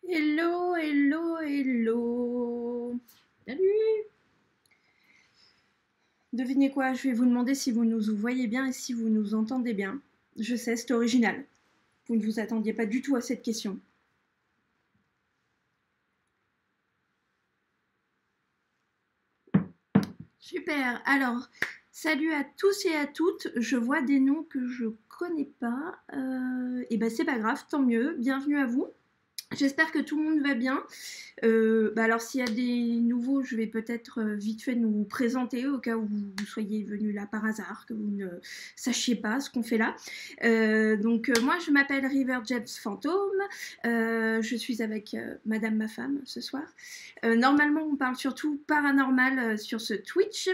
Hello, hello, hello. Salut. Devinez quoi, je vais vous demander si vous nous voyez bien et si vous nous entendez bien. Je sais, c'est original. Vous ne vous attendiez pas du tout à cette question. Super. Alors, salut à tous et à toutes. Je vois des noms que je connais pas. Et ben c'est pas grave, tant mieux. Bienvenue à vous. J'espère que tout le monde va bien. Alors s'il y a des nouveaux, je vais peut-être vite fait nous présenter au cas où vous soyez venus là par hasard, que vous ne sachiez pas ce qu'on fait là. Moi je m'appelle River James Fantôme, je suis avec Madame ma femme ce soir. Normalement on parle surtout paranormal sur ce Twitch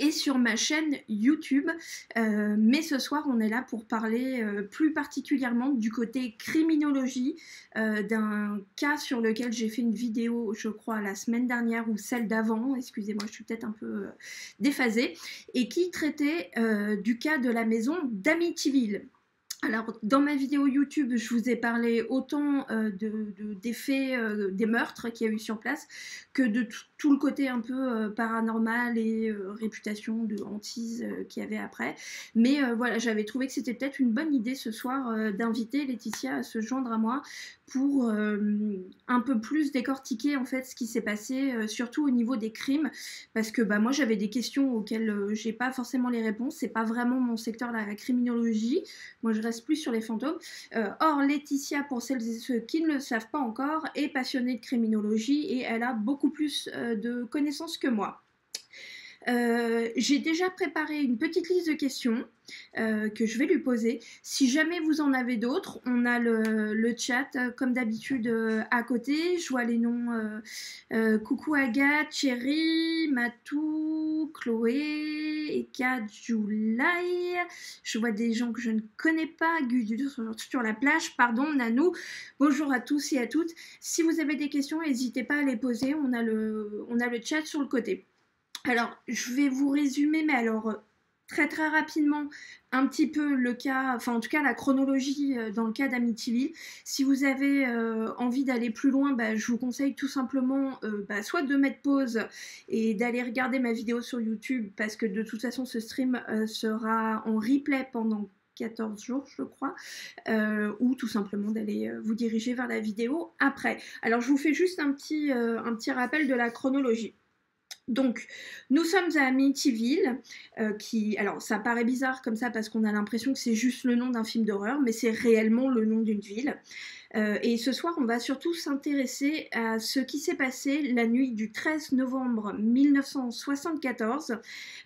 et sur ma chaîne YouTube. Mais ce soir, on est là pour parler plus particulièrement du côté criminologie d'un cas sur lequel j'ai fait une vidéo, je crois, la semaine dernière ou celle d'avant, excusez-moi, je suis peut-être un peu déphasée, et qui traitait du cas de la maison d'Amityville. Alors, dans ma vidéo YouTube, je vous ai parlé autant des faits, des meurtres qu'il y a eu sur place, que de tout le côté un peu paranormal et réputation de hantise qu'il y avait après. Mais voilà, j'avais trouvé que c'était peut-être une bonne idée ce soir d'inviter Laetitia à se joindre à moi pour un peu plus décortiquer en fait ce qui s'est passé, surtout au niveau des crimes, parce que moi j'avais des questions auxquelles j'ai pas forcément les réponses. C'est pas vraiment mon secteur, la criminologie. Moi, je reste plus sur les fantômes. Or, Laetitia, pour celles et ceux qui ne le savent pas encore, est passionnée de criminologie et elle a beaucoup plus de connaissances que moi. J'ai déjà préparé une petite liste de questions que je vais lui poser. Si jamais vous en avez d'autres, on a le chat comme d'habitude à côté. Je vois les noms coucou Agathe, Chérie, Matou, Chloé, Eka, July. Je vois des gens que je ne connais pas, Gudu sur la plage, pardon, Nanou. Bonjour à tous et à toutes. Si vous avez des questions, n'hésitez pas à les poser. On a le chat sur le côté. Alors, je vais vous résumer, mais alors très très rapidement, un petit peu le cas, enfin en tout cas la chronologie dans le cas d'Amityville. Si vous avez envie d'aller plus loin, je vous conseille tout simplement soit de mettre pause et d'aller regarder ma vidéo sur YouTube, parce que de toute façon ce stream sera en replay pendant 14 jours, je crois, ou tout simplement d'aller vous diriger vers la vidéo après. Alors je vous fais juste un petit rappel de la chronologie. Donc, nous sommes à Amityville, alors ça paraît bizarre comme ça parce qu'on a l'impression que c'est juste le nom d'un film d'horreur, mais c'est réellement le nom d'une ville. Et ce soir, on va surtout s'intéresser à ce qui s'est passé la nuit du 13 novembre 1974,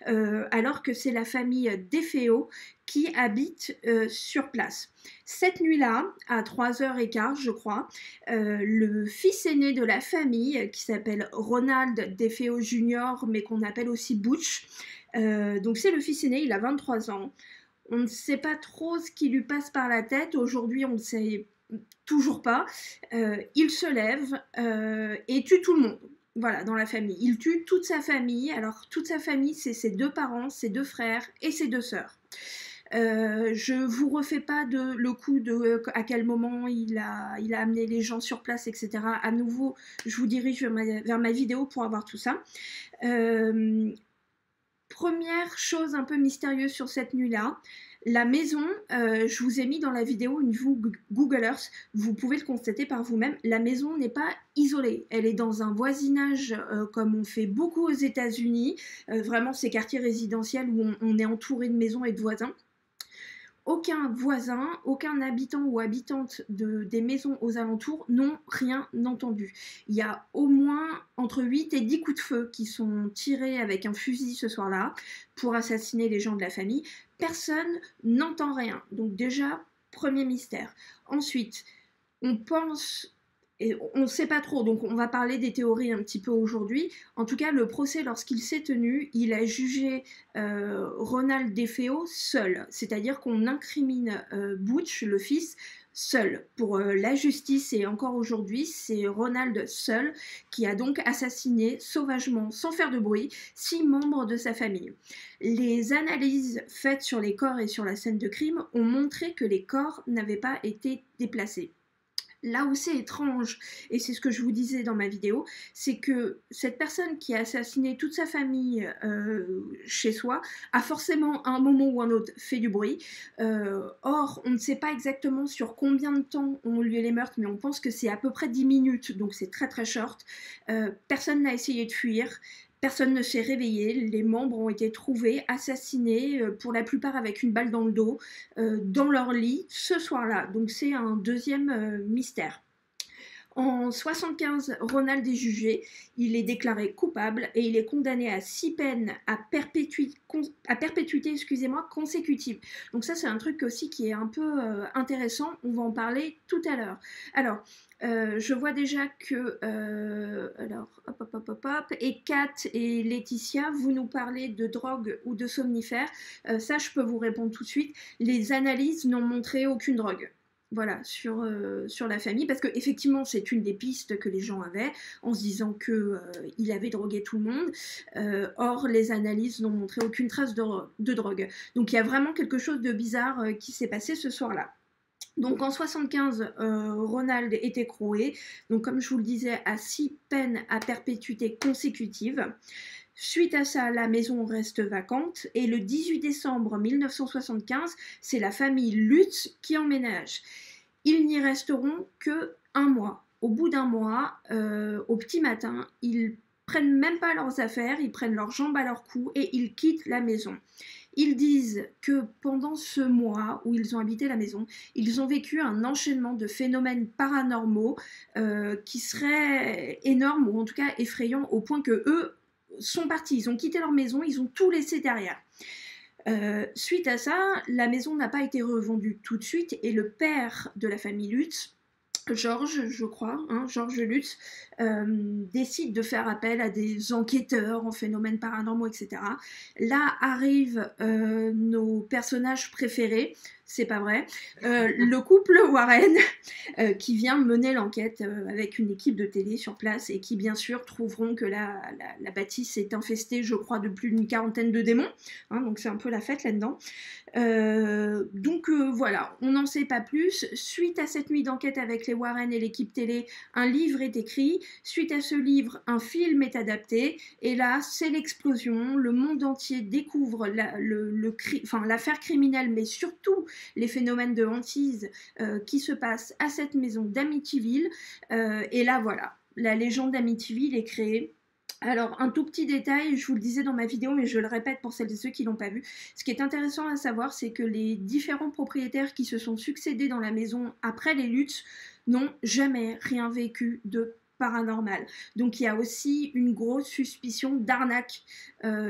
alors que c'est la famille DeFeo qui habite sur place. Cette nuit-là, à 3h15, je crois, le fils aîné de la famille, qui s'appelle Ronald DeFeo Jr., mais qu'on appelle aussi Butch, donc c'est le fils aîné, il a 23 ans. On ne sait pas trop ce qui lui passe par la tête. Aujourd'hui, on ne sait toujours pas. Il se lève et tue tout le monde. Voilà, dans la famille. Il tue toute sa famille. Alors, toute sa famille, c'est ses deux parents, ses deux frères et ses deux sœurs. Je vous refais pas le coup de à quel moment il a amené les gens sur place, etc. À nouveau, je vous dirige vers ma vidéo pour avoir tout ça. Première chose un peu mystérieuse sur cette nuit-là, la maison, je vous ai mis dans la vidéo une vue Google Earth, vous pouvez le constater par vous-même, la maison n'est pas isolée, elle est dans un voisinage comme on fait beaucoup aux États-Unis, vraiment ces quartiers résidentiels où on est entouré de maisons et de voisins. Aucun voisin, aucun habitant ou habitante des maisons aux alentours n'ont rien entendu. Il y a au moins entre 8 et 10 coups de feu qui sont tirés avec un fusil ce soir-là pour assassiner les gens de la famille. Personne n'entend rien. Donc déjà, premier mystère. Ensuite, on pense... Et on ne sait pas trop, donc on va parler des théories un petit peu aujourd'hui. En tout cas, le procès, lorsqu'il s'est tenu, il a jugé Ronald DeFeo seul. C'est-à-dire qu'on incrimine Butch, le fils, seul. Pour la justice, et encore aujourd'hui, c'est Ronald seul qui a donc assassiné sauvagement, sans faire de bruit, 6 membres de sa famille. Les analyses faites sur les corps et sur la scène de crime ont montré que les corps n'avaient pas été déplacés. Là où c'est étrange, et c'est ce que je vous disais dans ma vidéo, c'est que cette personne qui a assassiné toute sa famille chez soi a forcément à un moment ou un autre fait du bruit. Or, on ne sait pas exactement sur combien de temps ont eu lieu les meurtres, mais on pense que c'est à peu près 10 minutes, donc c'est très très short. Personne n'a essayé de fuir. Personne ne s'est réveillé, les membres ont été trouvés, assassinés, pour la plupart avec une balle dans le dos, dans leur lit, ce soir-là. Donc c'est un deuxième mystère. En 75, Ronald est jugé, il est déclaré coupable et il est condamné à 6 peines à perpétuité, consécutive. Donc ça, c'est un truc aussi qui est un peu intéressant, on va en parler tout à l'heure. Alors, je vois déjà que, et Kat et Laetitia, vous nous parlez de drogue ou de somnifères. Ça, je peux vous répondre tout de suite. Les analyses n'ont montré aucune drogue. Voilà, sur la famille, parce qu'effectivement, c'est une des pistes que les gens avaient, en se disant qu'il avait drogué tout le monde. Or, les analyses n'ont montré aucune trace de drogue. Donc, il y a vraiment quelque chose de bizarre qui s'est passé ce soir-là. Donc en 75, Ronald est écroué, donc comme je vous le disais, à 6 peines à perpétuité consécutive. Suite à ça, la maison reste vacante et le 18 décembre 1975, c'est la famille Lutz qui emménage. Ils n'y resteront que un mois. Au bout d'un mois, au petit matin, ils prennent même pas leurs affaires, ils prennent leurs jambes à leur cou et ils quittent la maison. Ils disent que pendant ce mois où ils ont habité la maison, ils ont vécu un enchaînement de phénomènes paranormaux qui seraient énormes ou en tout cas effrayants au point que eux sont partis, ils ont quitté leur maison, ils ont tout laissé derrière. Suite à ça, la maison n'a pas été revendue tout de suite et le père de la famille Lutz, Georges, je crois, Georges Lutz, décide de faire appel à des enquêteurs en phénomènes paranormaux, etc. Là arrivent nos personnages préférés, c'est pas vrai, le couple Warren, qui vient mener l'enquête avec une équipe de télé sur place et qui bien sûr trouveront que la bâtisse est infestée, je crois, de plus d'une quarantaine de démons, donc c'est un peu la fête là-dedans. Donc voilà, on n'en sait pas plus. Suite à cette nuit d'enquête avec les Warren et l'équipe télé, un livre est écrit. Suite à ce livre, un film est adapté. Et là, c'est l'explosion. Le monde entier découvre l'affaire criminelle, mais surtout les phénomènes de hantise qui se passent à cette maison d'Amityville. Et là, voilà, la légende d'Amityville est créée. Alors, un tout petit détail, je vous le disais dans ma vidéo, mais je le répète pour celles et ceux qui ne l'ont pas vu. Ce qui est intéressant à savoir, c'est que les différents propriétaires qui se sont succédés dans la maison après les Lutz n'ont jamais rien vécu de paranormal. Donc, il y a aussi une grosse suspicion d'arnaque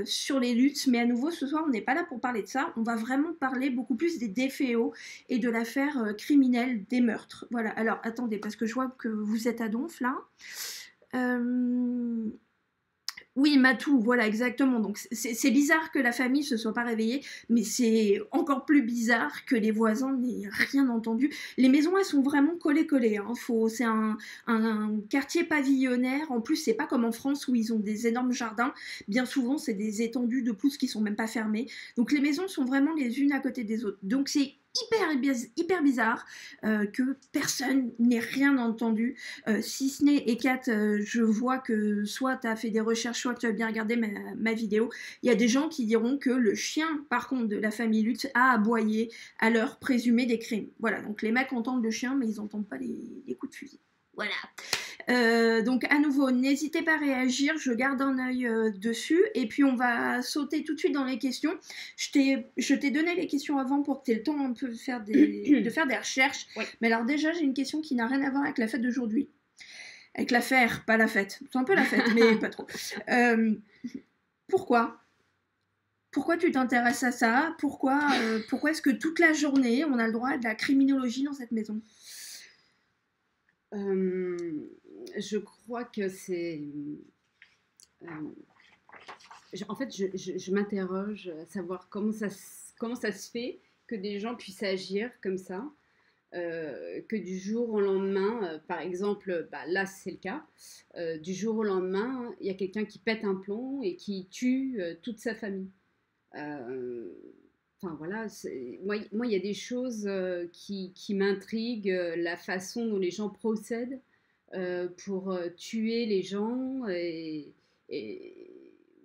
sur les Lutz. Mais à nouveau, ce soir, on n'est pas là pour parler de ça. On va vraiment parler beaucoup plus des déféos et de l'affaire criminelle des meurtres. Voilà. Alors, attendez, parce que je vois que vous êtes à donf, là. Oui, Matou, voilà, exactement. Donc, c'est bizarre que la famille se soit pas réveillée, mais c'est encore plus bizarre que les voisins n'aient rien entendu. Les maisons, elles sont vraiment collées-collées. C'est un quartier pavillonnaire. En plus, c'est pas comme en France où ils ont des énormes jardins. Bien souvent, c'est des étendues de pelouse qui sont même pas fermées. Donc, les maisons sont vraiment les unes à côté des autres. Donc, c'est hyper bizarre que personne n'ait rien entendu, si ce n'est, et Kat, je vois que soit tu as fait des recherches, soit tu as bien regardé ma vidéo, il y a des gens qui diront que le chien, par contre, de la famille Lutz a aboyé à l'heure présumée des crimes. Voilà, donc les mecs entendent le chien, mais ils n'entendent pas les coups de fusil. Voilà. Donc à nouveau, n'hésitez pas à réagir, je garde un œil dessus et puis on va sauter tout de suite dans les questions. Je t'ai donné les questions avant pour que tu aies le temps un peu de faire des recherches. Oui. Mais alors déjà, j'ai une question qui n'a rien à voir avec la fête d'aujourd'hui. Avec l'affaire, pas la fête. C'est un peu la fête, mais pas trop. Pourquoi tu t'intéresses à ça? Pourquoi est-ce que toute la journée, on a le droit à de la criminologie dans cette maison? Je crois que c'est... en fait, je m'interroge à savoir comment ça se fait que des gens puissent agir comme ça, que du jour au lendemain, par exemple, là c'est le cas, du jour au lendemain, il y a quelqu'un qui pète un plomb et qui tue toute sa famille. enfin voilà, moi, il y a des choses qui m'intriguent, la façon dont les gens procèdent pour tuer les gens et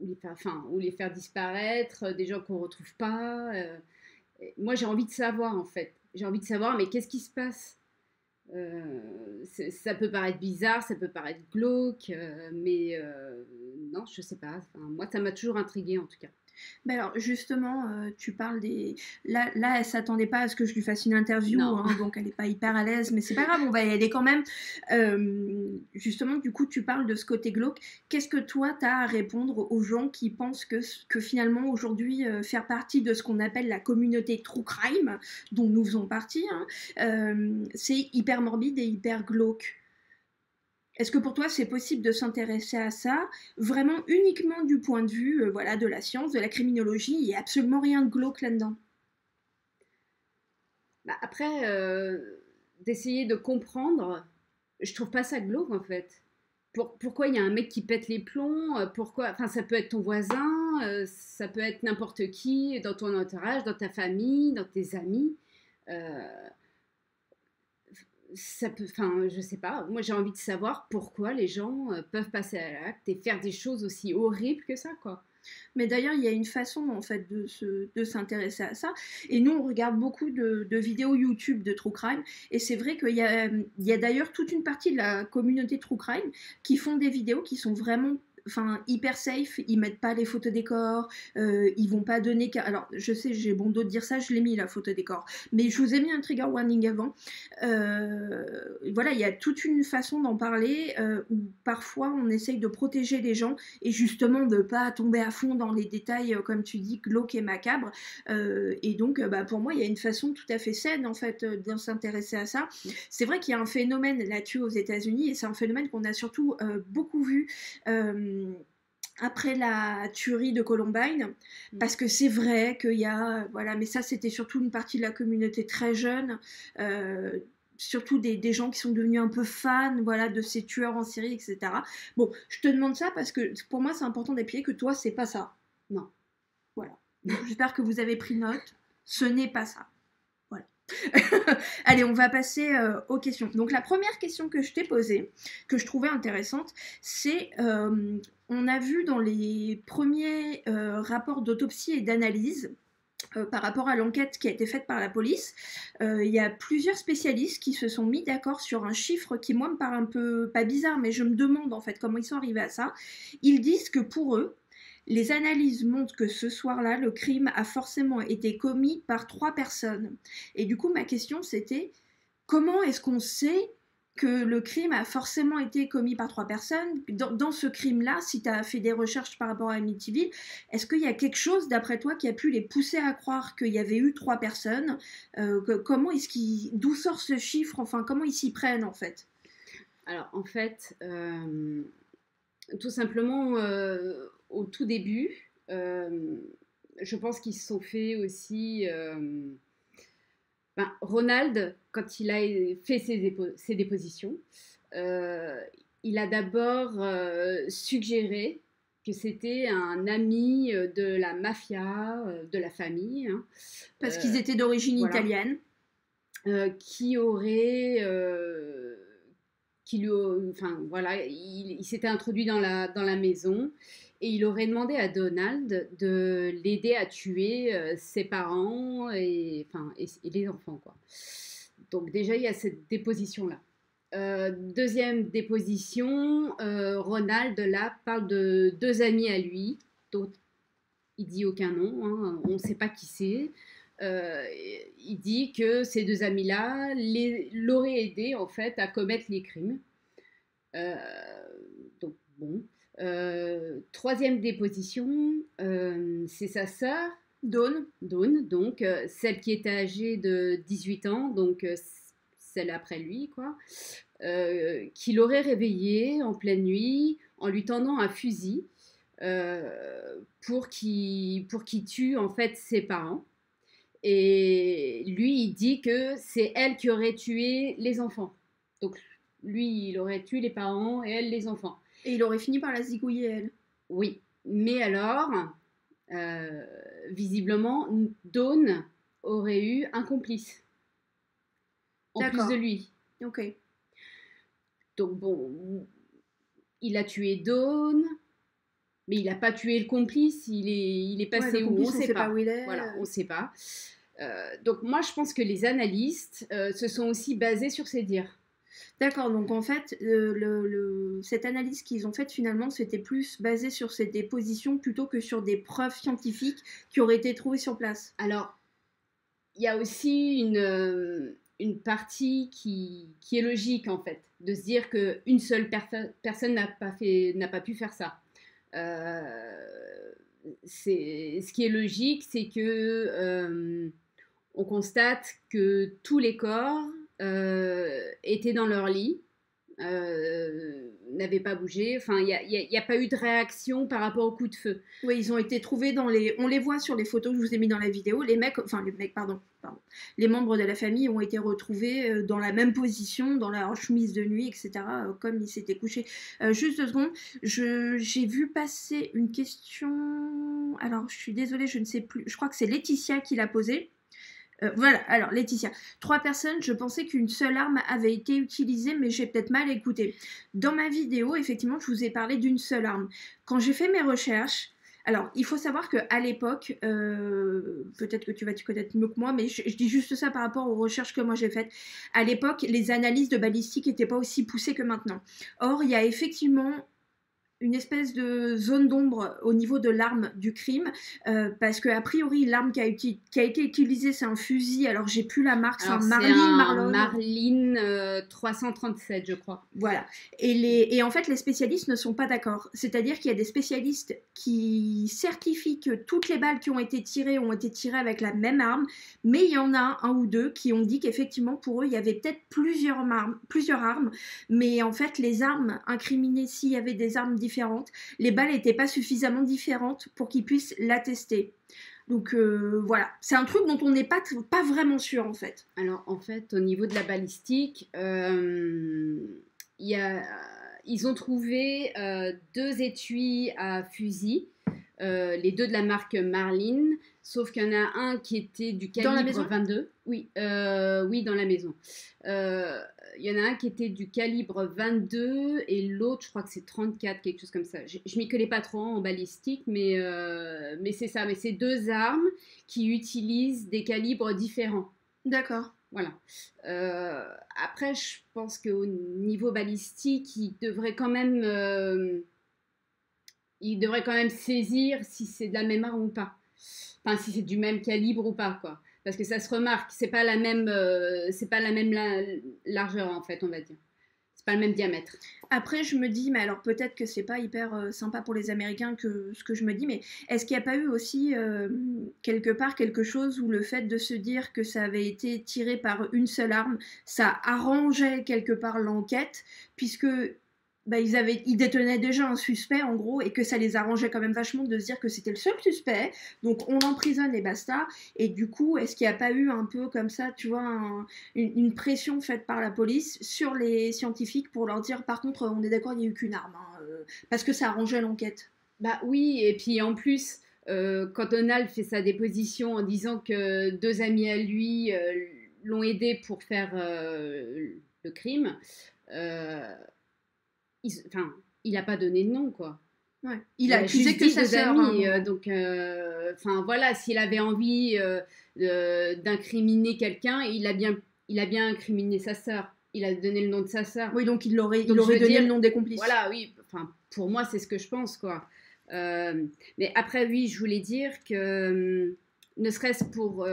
ou les faire disparaître, des gens qu'on ne retrouve pas. Moi, j'ai envie de savoir, en fait. J'ai envie de savoir, mais qu'est-ce qui se passe? Ça peut paraître bizarre, ça peut paraître glauque, mais non, je sais pas. Enfin, moi, ça m'a toujours intriguée, en tout cas. Ben alors justement, tu parles des. Là, elle s'attendait pas à ce que je lui fasse une interview, Non. hein, donc elle n'est pas hyper à l'aise, mais c'est pas grave, on va y aller quand même. Justement, du coup, tu parles de ce côté glauque. Qu'est-ce que toi, tu as à répondre aux gens qui pensent que finalement, aujourd'hui, faire partie de ce qu'on appelle la communauté True Crime, dont nous faisons partie, hein, c'est hyper morbide et hyper glauque? Est-ce que pour toi, c'est possible de s'intéresser à ça vraiment uniquement du point de vue voilà, de la science, de la criminologie? Il n'y a absolument rien de glauque là-dedans. Bah, après, d'essayer de comprendre, je trouve pas ça glauque, en fait. Pourquoi il y a un mec qui pète les plombs? Pourquoi? Enfin, ça peut être ton voisin, ça peut être n'importe qui dans ton entourage, dans ta famille, dans tes amis. Euh, Ça peut, enfin, je sais pas. Moi, j'ai envie de savoir pourquoi les gens peuvent passer à l'acte et faire des choses aussi horribles que ça, quoi. Mais d'ailleurs, il y a une façon en fait de s'intéresser à ça. Et nous, on regarde beaucoup de vidéos YouTube de True Crime. Et c'est vrai qu'il y a d'ailleurs toute une partie de la communauté True Crime qui font des vidéos qui sont vraiment enfin hyper safe, ils mettent pas les photos des corps, ils vont pas donner. Alors, je sais, j'ai bon dos de dire ça, je l'ai mis la photo des corps, mais je vous ai mis un trigger warning avant. Voilà, il y a toute une façon d'en parler où parfois on essaye de protéger les gens et justement de pas tomber à fond dans les détails, comme tu dis, glauques et macabres. Et donc, bah, pour moi, il y a une façon tout à fait saine en fait de s'intéresser à ça. C'est vrai qu'il y a un phénomène là-dessus aux États-Unis et c'est un phénomène qu'on a surtout beaucoup vu. Après la tuerie de Columbine, parce que c'est vrai qu'il y a, voilà, mais ça c'était surtout une partie de la communauté très jeune, surtout des gens qui sont devenus un peu fans, voilà, de ces tueurs en série, etc. Bon, je te demande ça parce que pour moi c'est important d'appuyer que toi c'est pas ça. Non. Voilà. J'espère que vous avez pris note. Ce n'est pas ça. Voilà. Allez, on va passer aux questions. Donc la première question que je t'ai posée, que je trouvais intéressante, c'est on a vu dans les premiers rapports d'autopsie et d'analyse par rapport à l'enquête qui a été faite par la police, il y a plusieurs spécialistes qui se sont mis d'accord sur un chiffre qui, moi, me paraît un peu, pas bizarre, mais je me demande en fait comment ils sont arrivés à ça. Ils disent que pour eux, les analyses montrent que ce soir-là, le crime a forcément été commis par 3 personnes. Et du coup, ma question, c'était comment est-ce qu'on sait que le crime a forcément été commis par 3 personnes? Dans ce crime-là, si tu as fait des recherches par rapport à Amityville, est-ce qu'il y a quelque chose, d'après toi, qui a pu les pousser à croire qu'il y avait eu 3 personnes? Comment est-ce d'où sort ce chiffre? Enfin, comment ils s'y prennent, en fait? Alors, en fait, tout simplement, au tout début, je pense qu'ils se sont fait aussi. Ronald, quand il a fait ses dépositions, il a d'abord suggéré que c'était un ami de la mafia, de la famille. Hein, parce qu'ils étaient d'origine voilà, italienne. Qui aurait. Enfin, voilà, il s'était introduit dans la maison et il aurait demandé à Donald de l'aider à tuer ses parents et les enfants, quoi. Donc déjà, il y a cette déposition-là. Deuxième déposition, Ronald, là, parle de 2 amis à lui, dont il dit aucun nom, hein, on ne sait pas qui c'est. Il dit que ces 2 amis-là l'auraient aidé en fait à commettre les crimes. Euh, donc bon. Troisième déposition, c'est sa sœur, Dawn, donc celle qui était âgée de 18 ans, donc celle après lui, quoi, qui l'aurait réveillée en pleine nuit en lui tendant un fusil pour qu'il tue en fait ses parents. Et lui, il dit que c'est elle qui aurait tué les enfants. Donc, lui, il aurait tué les parents et elle, les enfants. Et il aurait fini par la zigouiller, elle. Oui. Mais alors, visiblement, Dawn aurait eu un complice en plus de lui. Ok. Donc bon, il a tué Dawn, mais il n'a pas tué le complice. Il est passé où? On ne sait pas. Où il est. Voilà, on ne sait pas. Donc moi, je pense que les analystes se sont aussi basés sur ces dires. D'accord, donc en fait, cette analyse qu'ils ont faite finalement, c'était plus basé sur ces dépositions plutôt que sur des preuves scientifiques qui auraient été trouvées sur place. Alors, il y a aussi une partie qui est logique en fait, de se dire qu'une seule personne n'a pas pu faire ça. Ce qui est logique, c'est que on constate que tous les corps étaient dans leur lit, n'avaient pas bougé. Enfin, il n'y a pas eu de réaction par rapport au coup de feu. Oui, ils ont été trouvés dans les... On les voit sur les photos que je vous ai mis dans la vidéo. Les membres de la famille ont été retrouvés dans la même position, dans leur chemise de nuit, etc., comme ils s'étaient couchés. Juste 2 secondes, j'ai vu passer une question... Alors, je suis désolée, je ne sais plus. Je crois que c'est Laetitia qui l'a posée. Voilà, alors Laetitia, 3 personnes, je pensais qu'une seule arme avait été utilisée, mais j'ai peut-être mal écouté. Dans ma vidéo, effectivement, je vous ai parlé d'une seule arme. Quand j'ai fait mes recherches, alors il faut savoir qu'à l'époque, peut-être que tu vas te connaître mieux que moi, mais je dis juste ça par rapport aux recherches que moi j'ai faites. À l'époque, les analyses de balistique n'étaient pas aussi poussées que maintenant. Or, il y a effectivement une espèce de zone d'ombre au niveau de l'arme du crime, parce que a priori l'arme qui a été utilisée c'est un fusil, alors j'ai plus la marque, c'est un Marlin 337 je crois. Voilà, et en fait les spécialistes ne sont pas d'accord, c'est-à-dire qu'il y a des spécialistes qui certifient que toutes les balles qui ont été tirées avec la même arme, mais il y en a un ou deux qui ont dit qu'effectivement pour eux il y avait peut-être plusieurs armes, mais en fait les armes incriminées, s'il y avait des armes différentes, les balles n'étaient pas suffisamment différentes pour qu'ils puissent l'attester. Donc voilà, c'est un truc dont on n'est pas vraiment sûr en fait. Alors en fait, au niveau de la balistique, ils ont trouvé 2 étuis à fusil, les 2 de la marque Marlin, sauf qu'il y en a un qui était du calibre 22. Oui, dans la maison. Il y en a un qui était du calibre 22 et l'autre, je crois que c'est 34, quelque chose comme ça. Je m'y connais pas trop en balistique, mais c'est ça. Mais c'est 2 armes qui utilisent des calibres différents. D'accord. Voilà. Après, je pense qu'au niveau balistique, il devrait quand même saisir si c'est de la même arme ou pas. Enfin, si c'est du même calibre ou pas, quoi. Parce que ça se remarque, c'est pas la même largeur en fait, on va dire. C'est pas le même diamètre. Après, je me dis, mais alors peut-être que c'est pas hyper sympa pour les Américains que ce que je me dis, mais est-ce qu'il n'y a pas eu aussi quelque part quelque chose où le fait de se dire que ça avait été tiré par une seule arme, ça arrangeait quelque part l'enquête, puisque ils détenaient déjà un suspect en gros, et que ça les arrangeait quand même vachement de se dire que c'était le seul suspect, donc on l'emprisonne et basta. Et du coup, est-ce qu'il n'y a pas eu un peu comme ça, tu vois, une pression faite par la police sur les scientifiques pour leur dire par contre on est d'accord, il n'y a eu qu'une arme, parce que ça arrangeait l'enquête. Bah oui, et puis en plus, quand Donald fait sa déposition en disant que 2 amis à lui l'ont aidé pour faire le crime, il n'a pas donné de nom, quoi. Ouais. Il a accusé que sa sœur. Donc, voilà, s'il avait envie d'incriminer quelqu'un, il a bien incriminé sa sœur. Il a donné le nom de sa sœur. Oui, donc il aurait donné le nom des complices. Voilà, oui. Enfin, pour moi, c'est ce que je pense, quoi. Mais après, oui, je voulais dire que ne serait-ce pour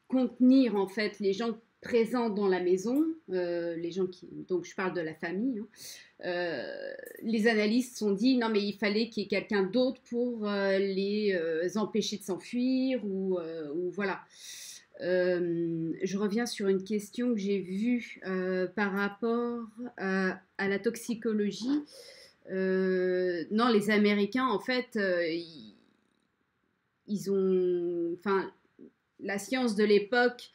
contenir en fait les gens présents dans la maison, les gens donc je parle de la famille, les analystes sont dit non mais il fallait qu'il y ait quelqu'un d'autre pour les empêcher de s'enfuir ou voilà. Je reviens sur une question que j'ai vue par rapport à la toxicologie. Non, les Américains en fait ils ont, enfin, la science de l'époque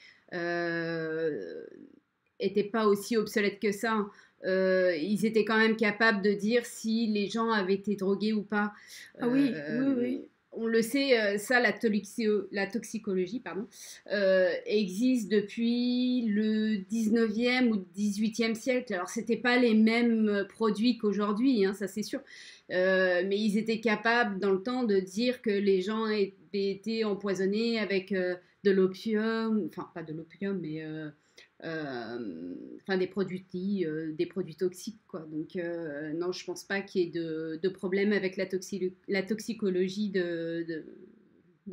était pas aussi obsolète que ça. Ils étaient quand même capables de dire si les gens avaient été drogués ou pas. Ah oui, oui. on le sait, ça, la toxicologie, pardon, existe depuis le 19e ou 18e siècle. Alors, ce n'étaient pas les mêmes produits qu'aujourd'hui, hein, ça c'est sûr. Mais ils étaient capables, dans le temps, de dire que les gens avaient été empoisonnés avec de l'opium, enfin, pas de l'opium, mais enfin des produits toxiques, quoi. Donc non, je pense pas qu'il y ait de problème avec la toxicologie de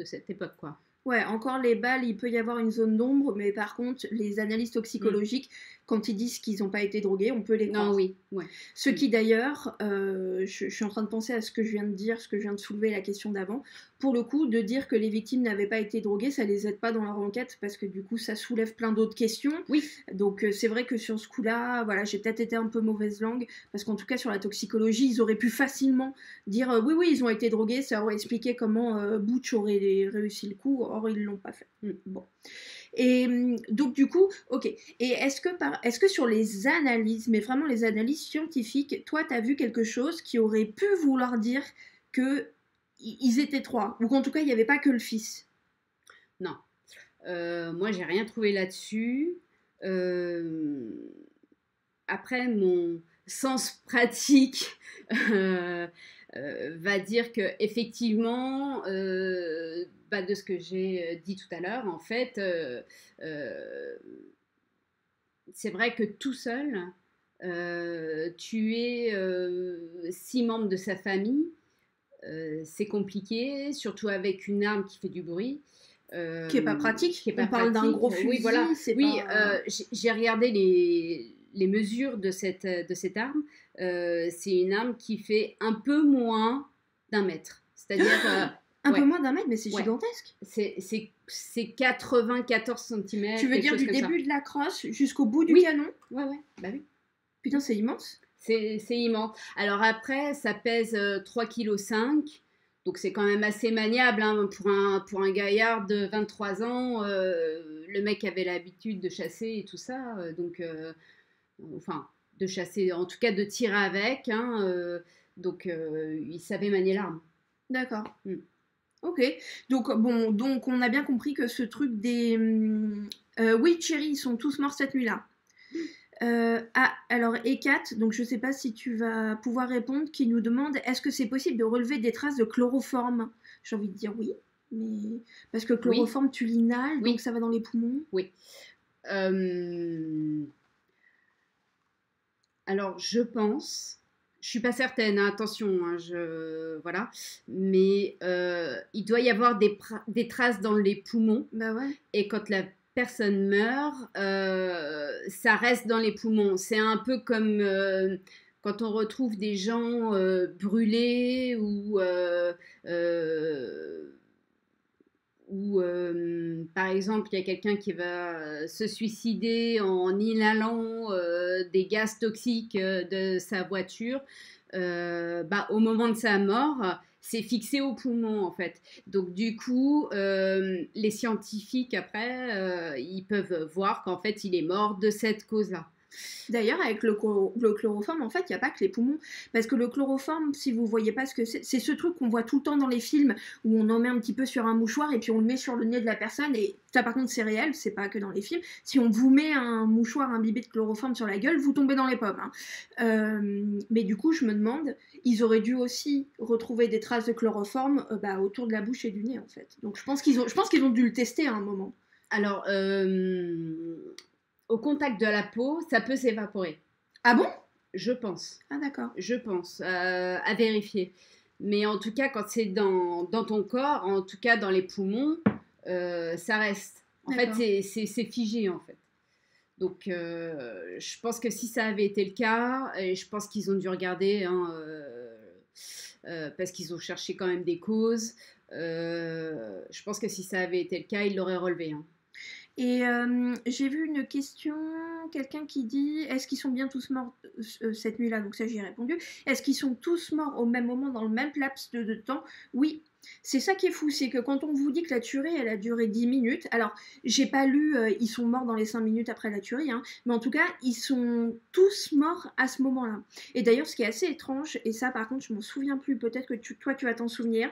cette époque, quoi. Ouais, encore les balles, il peut y avoir une zone d'ombre, mais par contre, les analyses toxicologiques, quand ils disent qu'ils n'ont pas été drogués, on peut les croire. Non, oui, ouais. Ce qui d'ailleurs, je suis en train de penser à ce que je viens de dire, ce que je viens de soulever, la question d'avant. Pour le coup, de dire que les victimes n'avaient pas été droguées, ça les aide pas dans leur enquête, parce que du coup, ça soulève plein d'autres questions. Oui. Donc c'est vrai que sur ce coup-là, voilà, j'ai peut-être été un peu mauvaise langue, parce qu'en tout cas, sur la toxicologie, ils auraient pu facilement dire oui, oui, ils ont été drogués, ça aurait expliqué comment Butch aurait réussi le coup, or ils l'ont pas fait. Bon. Et donc du coup, ok. Et est-ce que sur les analyses, mais vraiment les analyses scientifiques, toi, tu as vu quelque chose qui aurait pu vouloir dire que ils étaient trois, ou qu'en tout cas, il n'y avait pas que le fils? Non. Moi, j'ai rien trouvé là-dessus. Après, mon sens pratique va dire que effectivement, de ce que j'ai dit tout à l'heure, en fait, c'est vrai que tout seul, tuer 6 membres de sa famille, c'est compliqué, surtout avec une arme qui fait du bruit. Qui n'est pas pratique. Qui est pas On parle d'un gros fusil. Oui, voilà. Oui, pas... j'ai regardé les mesures de cette arme. C'est une arme qui fait un peu moins d'1 mètre. C'est-à-dire... un peu moins d'1 mètre, mais c'est gigantesque. C'est 94 cm. Tu veux dire du début de la crosse jusqu'au bout du canon? Ouais, bah oui. Putain, c'est immense. C'est immense. Alors après, ça pèse 3,5 kg. Donc c'est quand même assez maniable hein, pour un gaillard de 23 ans. Le mec avait l'habitude de chasser et tout ça. Enfin, de chasser, en tout cas de tirer avec. Hein, donc il savait manier l'arme. D'accord. Ok. Donc bon, donc on a bien compris que ce truc des... oui, Thierry, ils sont tous morts cette nuit-là. Alors Ekat, donc je sais pas si tu vas pouvoir répondre, qui nous demande est-ce que c'est possible de relever des traces de chloroforme? J'ai envie de dire oui, mais parce que chloroforme tu l'inhales, donc ça va dans les poumons. Oui. Alors je pense, je suis pas certaine, hein, attention, hein, voilà, mais il doit y avoir des traces dans les poumons. Bah ouais. Et quand la personne meurt, ça reste dans les poumons. C'est un peu comme quand on retrouve des gens brûlés ou par exemple, il y a quelqu'un qui va se suicider en inhalant des gaz toxiques de sa voiture. Au moment de sa mort, c'est fixé au poumon en fait. Donc du coup, les scientifiques après, ils peuvent voir qu'en fait il est mort de cette cause-là. D'ailleurs, avec le chloroforme, en fait, il n'y a pas que les poumons. Parce que le chloroforme, si vous ne voyez pas ce que c'est ce truc qu'on voit tout le temps dans les films où on en met un petit peu sur un mouchoir et puis on le met sur le nez de la personne. Et ça, par contre, c'est réel, c'est pas que dans les films. Si on vous met un mouchoir imbibé de chloroforme sur la gueule, vous tombez dans les pommes. Hein. Mais du coup, je me demande, ils auraient dû aussi retrouver des traces de chloroforme autour de la bouche et du nez, en fait. Donc, je pense qu'ils ont dû le tester à un moment. Alors, au contact de la peau, ça peut s'évaporer. Ah bon? Je pense. Ah d'accord. Je pense, à vérifier. Mais en tout cas, quand c'est dans ton corps, en tout cas dans les poumons, ça reste. En fait, c'est figé, en fait. Donc, je pense que si ça avait été le cas, et je pense qu'ils ont dû regarder, hein, parce qu'ils ont cherché quand même des causes, je pense que si ça avait été le cas, ils l'auraient relevé, hein. Et j'ai vu une question, quelqu'un qui dit est-ce qu'ils sont bien tous morts cette nuit-là? Donc ça j'y ai répondu. Est-ce qu'ils sont tous morts au même moment dans le même laps de temps? Oui. C'est ça qui est fou, c'est que quand on vous dit que la tuerie elle a duré 10 minutes, alors j'ai pas lu ils sont morts dans les 5 minutes après la tuerie, hein, mais en tout cas ils sont tous morts à ce moment-là. Et d'ailleurs ce qui est assez étrange, et ça par contre je m'en souviens plus, peut-être que toi tu vas t'en souvenir,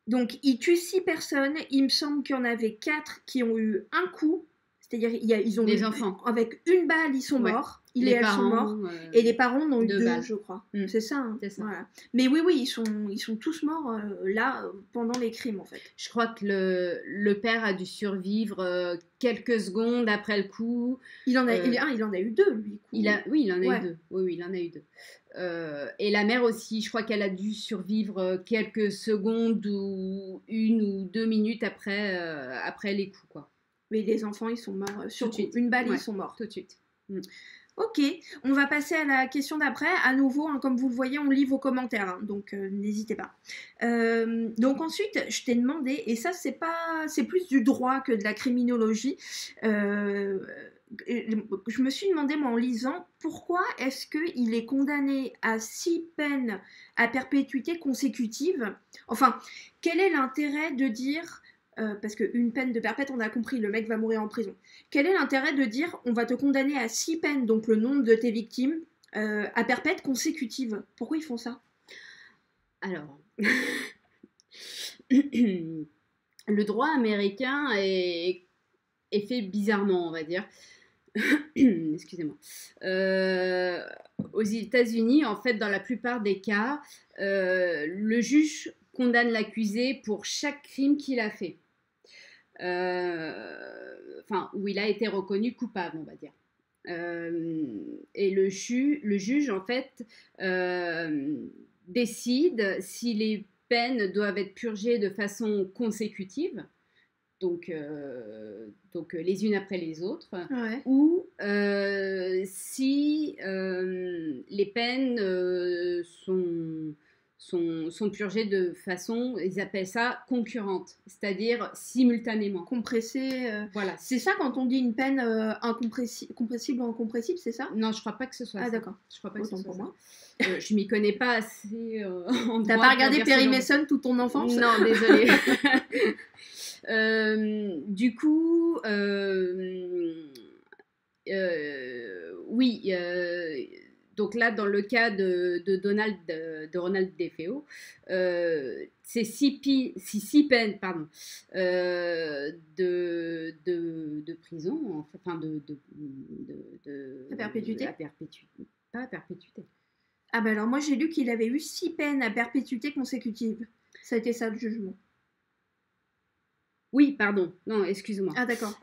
Donc, il tue 6 personnes. Il me semble qu'il y en avait 4 qui ont eu un coup. C'est-à-dire, ils ont Les eu, enfants. avec une balle, ils sont morts. Ils et Les elles sont morts. parents, Et les parents en ont eu 2 2, balles. je crois. C'est ça, hein. C'est ça. Voilà. Mais oui, ils sont tous morts là pendant les crimes, en fait. Je crois que le père a dû survivre quelques secondes après le coup. Il en a eu 2, lui. Oui, il en a eu 2. Oui, il en a eu 2. Et la mère aussi, je crois qu'elle a dû survivre quelques secondes ou 1 ou 2 minutes après les coups, quoi. Mais les enfants, ils sont morts sur une balle, ils sont morts. Tout de suite. Ok, on va passer à la question d'après. À nouveau, hein, comme vous le voyez, on lit vos commentaires, hein, donc n'hésitez pas. Donc ensuite, je t'ai demandé, et ça c'est plus du droit que de la criminologie. Je me suis demandé, moi, en lisant, pourquoi est-ce qu'il est condamné à 6 peines à perpétuité consécutives. Enfin, quel est l'intérêt de dire... parce qu'une peine de perpète, on a compris, le mec va mourir en prison. Quel est l'intérêt de dire on va te condamner à 6 peines, donc le nombre de tes victimes, à perpète consécutive? Pourquoi ils font ça? Alors, le droit américain est fait bizarrement, on va dire. Excusez-moi. Aux États-Unis, en fait, dans la plupart des cas, le juge condamne l'accusé pour chaque crime qu'il a fait. Où il a été reconnu coupable, on va dire. Et le juge, en fait, décide si les peines doivent être purgées de façon consécutive, donc les unes après les autres, ouais. ou si les peines sont purgées de façon, ils appellent ça concurrente, c'est-à-dire simultanément. Compressée. Voilà. C'est ça quand on dit une peine compressible ou incompressible, c'est ça? Non, je crois pas que ce soit ça. Ah d'accord. Je crois pas que ce soit pour ça. moi. Je m'y connais pas assez en droit. T'as pas regardé Perry Mason toute ton enfance? Non, désolée. Du coup, oui. Donc là, dans le cas de Ronald DeFeo, c'est 6 peines de prison, enfin de perpétuité. Pas à perpétuité. Ah ben alors moi j'ai lu qu'il avait eu 6 peines à perpétuité consécutive. Ça a été ça le jugement. Oui, pardon. Non, excuse-moi. Ah d'accord.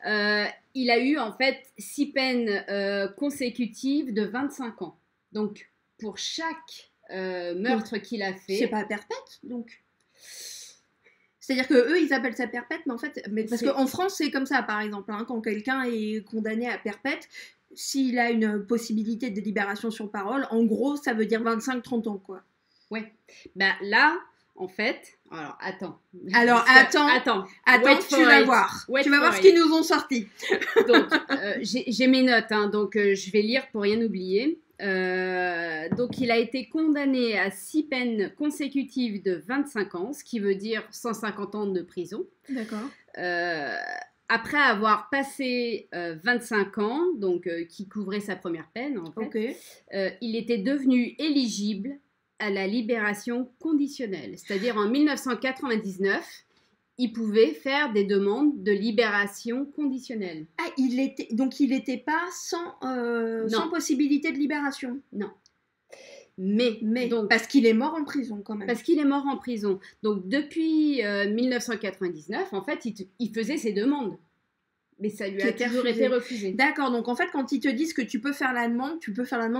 Il a eu en fait 6 peines consécutives de 25 ans. Donc, pour chaque meurtre qu'il a fait... C'est pas perpète, donc. C'est-à-dire qu'eux, ils appellent ça perpète, mais en fait... parce qu'en France, c'est comme ça, par exemple. Hein, quand quelqu'un est condamné à perpète, s'il a une possibilité de libération sur parole, en gros, ça veut dire 25-30 ans, quoi. Ouais. Bah là... En fait, alors attends, tu vas voir. Tu vas voir ce qu'ils nous ont sorti. Donc, j'ai mes notes, hein, donc je vais lire pour rien oublier. Donc, il a été condamné à 6 peines consécutives de 25 ans, ce qui veut dire 150 ans de prison. D'accord. Après avoir passé 25 ans, donc qui couvrait sa première peine, en fait, okay. Il était devenu éligible à la libération conditionnelle. C'est-à-dire en 1999, il pouvait faire des demandes de libération conditionnelle. Ah, il n'était pas sans possibilité de libération. Non. Mais donc, parce qu'il est mort en prison quand même. Parce qu'il est mort en prison. Donc depuis 1999, en fait, il faisait ses demandes. Mais ça lui a toujours été refusé. D'accord, donc en fait, quand ils te disent que tu peux faire la demande,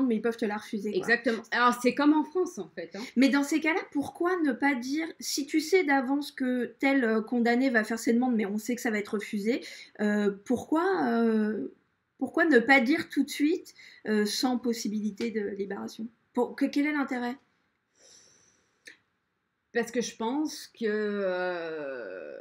mais ils peuvent te la refuser. Quoi. Exactement. Alors, c'est comme en France, en fait. Hein. Mais dans ces cas-là, pourquoi ne pas dire, si tu sais d'avance que tel condamné va faire ses demandes, mais on sait que ça va être refusé, pourquoi ne pas dire tout de suite sans possibilité de libération? Quel est l'intérêt? Parce que je pense que...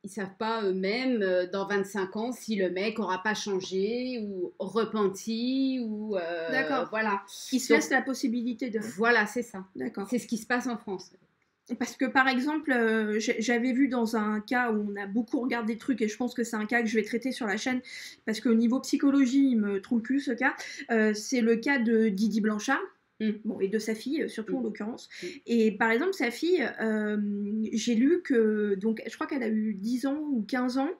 ils savent pas eux-mêmes dans 25 ans si le mec aura pas changé ou repenti ou d'accord. Voilà. Ils se laissent la possibilité de. Voilà, c'est ça. D'accord. C'est ce qui se passe en France. Parce que par exemple, j'avais vu dans un cas où on a beaucoup regardé des trucs et je pense que c'est un cas que je vais traiter sur la chaîne parce qu'au niveau psychologie, il me trouve plus ce cas. C'est le cas de Didi Blanchard. Bon, et de sa fille, surtout en l'occurrence. Mm. Et par exemple, sa fille, j'ai lu que, donc, je crois qu'elle a eu 10 ans ou 15 ans,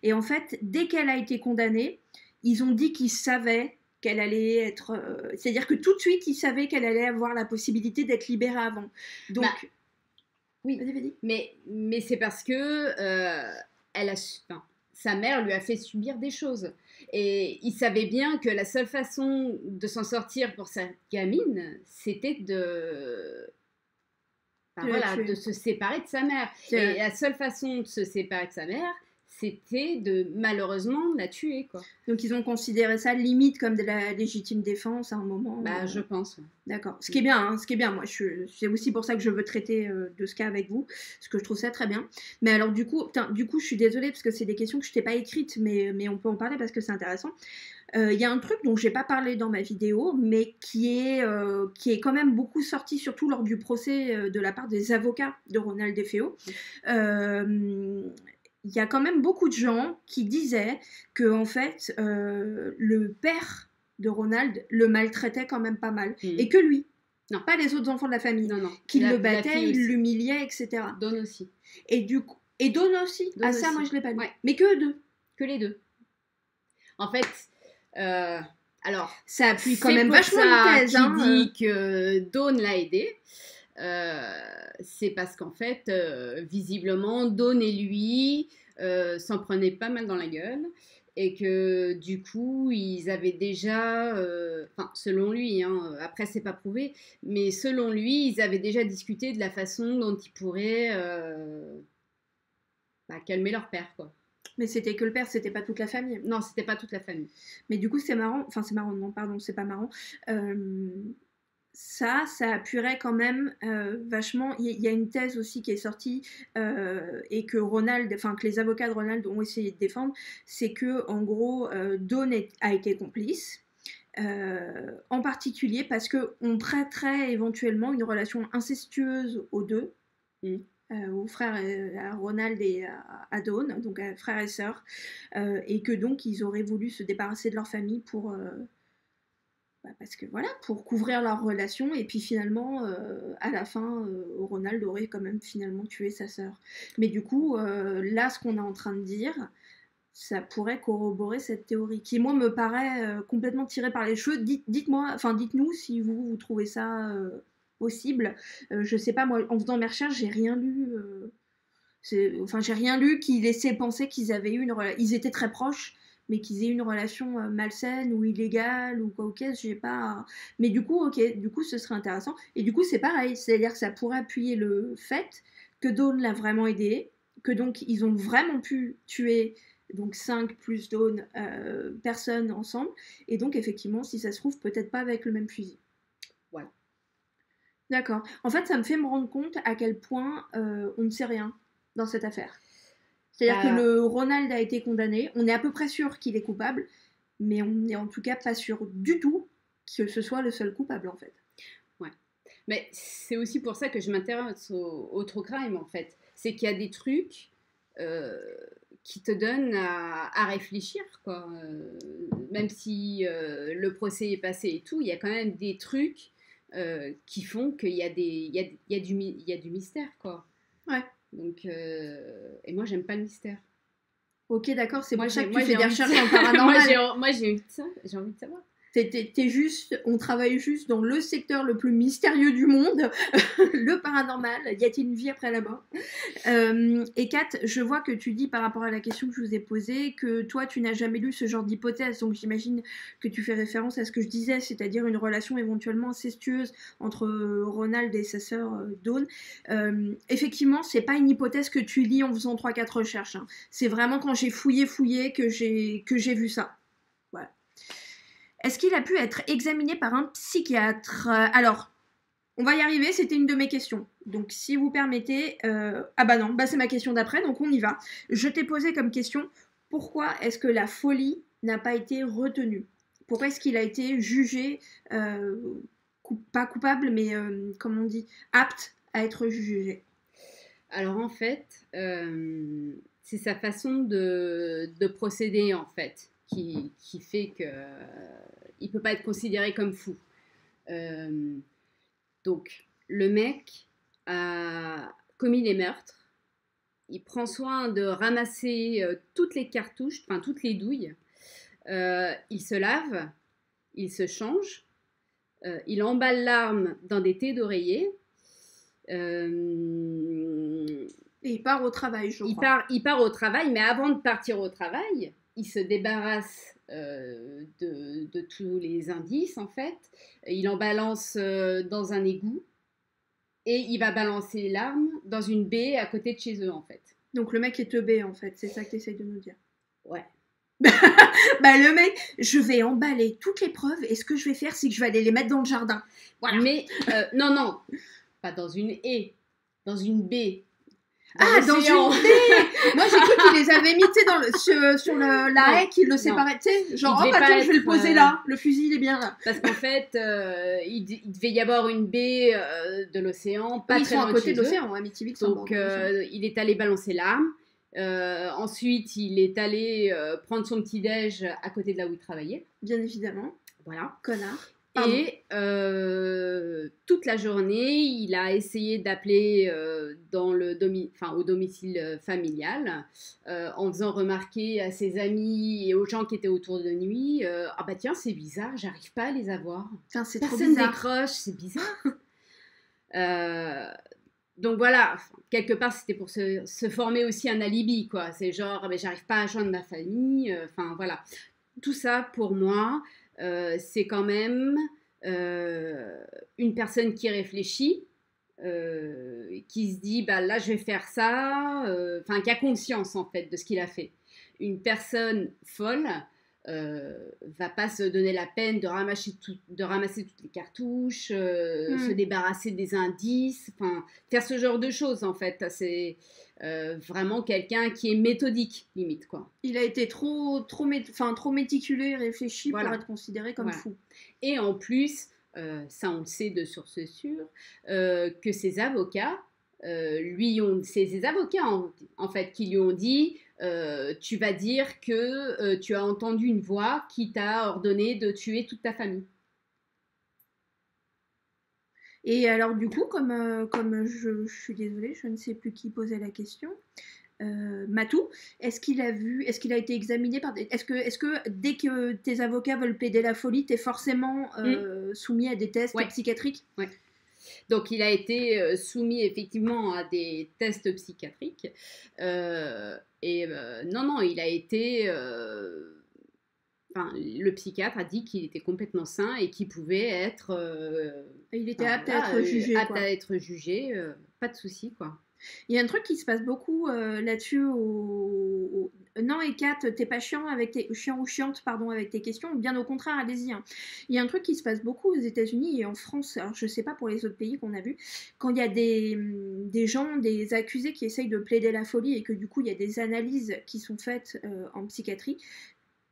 et en fait, dès qu'elle a été condamnée, ils ont dit qu'ils savaient qu'elle allait être... c'est-à-dire que tout de suite, ils savaient qu'elle allait avoir la possibilité d'être libérée avant. Donc... Bah, oui, vas-y. Mais c'est parce que sa mère lui a fait subir des choses. Et il savait bien que la seule façon de s'en sortir pour sa gamine, c'était de se séparer de sa mère. Et la seule façon de se séparer de sa mère, c'était de malheureusement la tuer, quoi. Donc ils ont considéré ça limite comme de la légitime défense à un moment. Bah, je pense. Ouais. D'accord. Ce qui est bien, hein, ce qui est bien. Moi, c'est aussi pour ça que je veux traiter de ce cas avec vous, parce que je trouve ça très bien. Mais alors du coup, je suis désolée parce que c'est des questions que je t'ai pas écrites, mais on peut en parler parce que c'est intéressant. Il y a un truc dont j'ai pas parlé dans ma vidéo, mais qui est quand même beaucoup sorti, surtout lors du procès de la part des avocats de Ronald DeFeo. Il y a quand même beaucoup de gens qui disaient que en fait le père de Ronald le maltraitait quand même pas mal, et que lui, non, pas les autres enfants de la famille, qu'il le battait, il l'humiliait, etc. Dawn aussi. Et du coup, et Dawn aussi. Ah ça, moi je l'ai pas lu. Ouais. Mais que eux deux. Que les deux. En fait, alors ça appuie quand même vachement une thèse. Qui dit que Dawn l'a aidé. C'est parce qu'en fait, visiblement, Dawn et lui s'en prenaient pas mal dans la gueule, et que du coup, ils avaient déjà, selon lui, hein, après c'est pas prouvé, mais selon lui, ils avaient déjà discuté de la façon dont ils pourraient calmer leur père, quoi. Mais c'était que le père, c'était pas toute la famille. Non, c'était pas toute la famille. Mais du coup, c'est marrant, non, pardon, c'est pas marrant. Ça appuierait quand même vachement. Il y a une thèse aussi qui est sortie et que les avocats de Ronald ont essayé de défendre, c'est que en gros, Dawn a été complice. En particulier parce qu'on prêterait éventuellement une relation incestueuse aux deux, aux frères, à Ronald et à Dawn, donc à frères et sœurs, et que donc ils auraient voulu se débarrasser de leur famille pour parce que voilà, pour couvrir leur relation, et puis finalement à la fin Ronald aurait quand même finalement tué sa sœur. Mais du coup là, ce qu'on est en train de dire, ça pourrait corroborer cette théorie qui, moi, me paraît complètement tirée par les cheveux. Dites-nous si vous trouvez ça possible. Je sais pas, moi, en faisant mes recherches, j'ai rien lu. J'ai rien lu qui laissait penser qu'ils avaient eu ils étaient très proches, mais qu'ils aient eu une relation malsaine ou illégale ou quoi au caisse, j'ai pas. Mais du coup, ce serait intéressant. Et du coup, c'est pareil, c'est-à-dire que ça pourrait appuyer le fait que Dawn l'a vraiment aidé, que donc ils ont vraiment pu tuer donc 5 plus Dawn personnes ensemble, et donc effectivement, si ça se trouve, peut-être pas avec le même fusil. Voilà. D'accord. En fait, ça me fait me rendre compte à quel point on ne sait rien dans cette affaire. C'est-à-dire que le Ronald a été condamné, on est à peu près sûr qu'il est coupable, mais on n'est en tout cas pas sûr du tout que ce soit le seul coupable, en fait. Ouais. Mais c'est aussi pour ça que je m'intéresse au true crime, en fait. C'est qu'il y a des trucs qui te donnent à réfléchir, quoi. Même si le procès est passé et tout, il y a quand même des trucs qui font qu'il y a du mystère, quoi. Ouais. Donc, et moi, j'aime pas le mystère. Ok, d'accord, c'est pour ça que tu fais des recherches en paranormal. moi, j'ai envie de savoir. On travaille juste dans le secteur le plus mystérieux du monde, le paranormal. Y a-t-il une vie après la mort ? Et Kat, je vois que tu dis par rapport à la question que je vous ai posée que toi, tu n'as jamais lu ce genre d'hypothèse. Donc j'imagine que tu fais référence à ce que je disais, c'est-à-dire une relation éventuellement incestueuse entre Ronald et sa sœur Dawn. Effectivement, c'est pas une hypothèse que tu lis en faisant 3-4 recherches. Hein. C'est vraiment quand j'ai fouillé que j'ai vu ça. Voilà. Est-ce qu'il a pu être examiné par un psychiatre ? Alors, on va y arriver, c'était une de mes questions. Donc, si vous permettez... Ah bah non, c'est ma question d'après, donc on y va. Je t'ai posé comme question, pourquoi est-ce que la folie n'a pas été retenue ? Pourquoi est-ce qu'il a été jugé, pas coupable, mais, comment on dit, apte à être jugé ? Alors, en fait, c'est sa façon de procéder, en fait. Qui fait qu'il ne peut pas être considéré comme fou. Donc, le mec a commis les meurtres. Il prend soin de ramasser toutes les cartouches, enfin toutes les douilles. Il se lave, il se change, il emballe l'arme dans des thés d'oreiller. Et il part au travail, je crois. Il part au travail, mais avant de partir au travail, il se débarrasse de tous les indices, en fait. Il en balance dans un égout et il va balancer l'arme dans une baie à côté de chez eux, en fait. Donc le mec est teubé, en fait. C'est ça que tu essayes de nous dire. Ouais. Bah le mec, je vais emballer toutes les preuves et ce que je vais faire, c'est que je vais aller les mettre dans le jardin. Voilà. Mais non, pas dans une haie, dans une baie. Dans une baie. Moi j'ai cru qu'il les avait mis sur la haie qui le séparait, tu sais, genre oh attends je vais le poser là, le fusil il est bien là. Parce qu'en fait il devait y avoir une baie de l'océan, pas très loin à côté de chez eux. l'océan, Amityville. Donc il est allé balancer l'arme. Ensuite, il est allé prendre son petit-déj à côté de là où il travaillait. Bien évidemment. Voilà. Connard. Pardon. Et toute la journée, il a essayé d'appeler au domicile familial en faisant remarquer à ses amis et aux gens qui étaient autour de lui ah bah tiens, c'est bizarre, j'arrive pas à les avoir. Enfin, c'est trop Personne bizarre. décroche, c'est bizarre. Donc voilà, quelque part c'était pour se former aussi un alibi, quoi. C'est genre, mais j'arrive pas à joindre ma famille. Enfin voilà, tout ça pour moi, c'est quand même une personne qui réfléchit, qui se dit, bah là je vais faire ça, enfin qui a conscience en fait de ce qu'il a fait. Une personne folle va pas se donner la peine de ramasser toutes les cartouches, se débarrasser des indices, enfin faire ce genre de choses en fait. C'est vraiment quelqu'un qui est méthodique limite quoi. Il a été trop méticuleux et réfléchi pour être considéré comme fou. Et en plus, ça on le sait de sources sûres, que ses avocats c'est ses avocats en fait qui lui ont dit tu vas dire que tu as entendu une voix qui t'a ordonné de tuer toute ta famille. Et alors du coup, comme je suis désolée, je ne sais plus qui posait la question, Matou, est-ce qu'il a été examiné par est-ce que dès que tes avocats veulent plaider la folie, t'es forcément soumis à des tests psychiatriques? Ouais. Donc, il a été soumis effectivement à des tests psychiatriques. Non, il a été... le psychiatre a dit qu'il était complètement sain et qu'il pouvait être... il était apte à être jugé. Apte à être jugé, pas de souci, quoi. Il y a un truc qui se passe beaucoup là-dessus Non, et Kat, t'es pas chiant ou chiante avec tes questions, bien au contraire, allez-y. Hein. Il y a un truc qui se passe beaucoup aux États-Unis et en France, alors je sais pas pour les autres pays qu'on a vu, quand il y a des gens, des accusés qui essayent de plaider la folie et que du coup il y a des analyses qui sont faites en psychiatrie.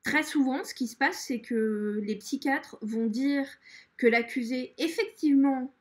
Très souvent, ce qui se passe, c'est que les psychiatres vont dire que l'accusé, effectivement,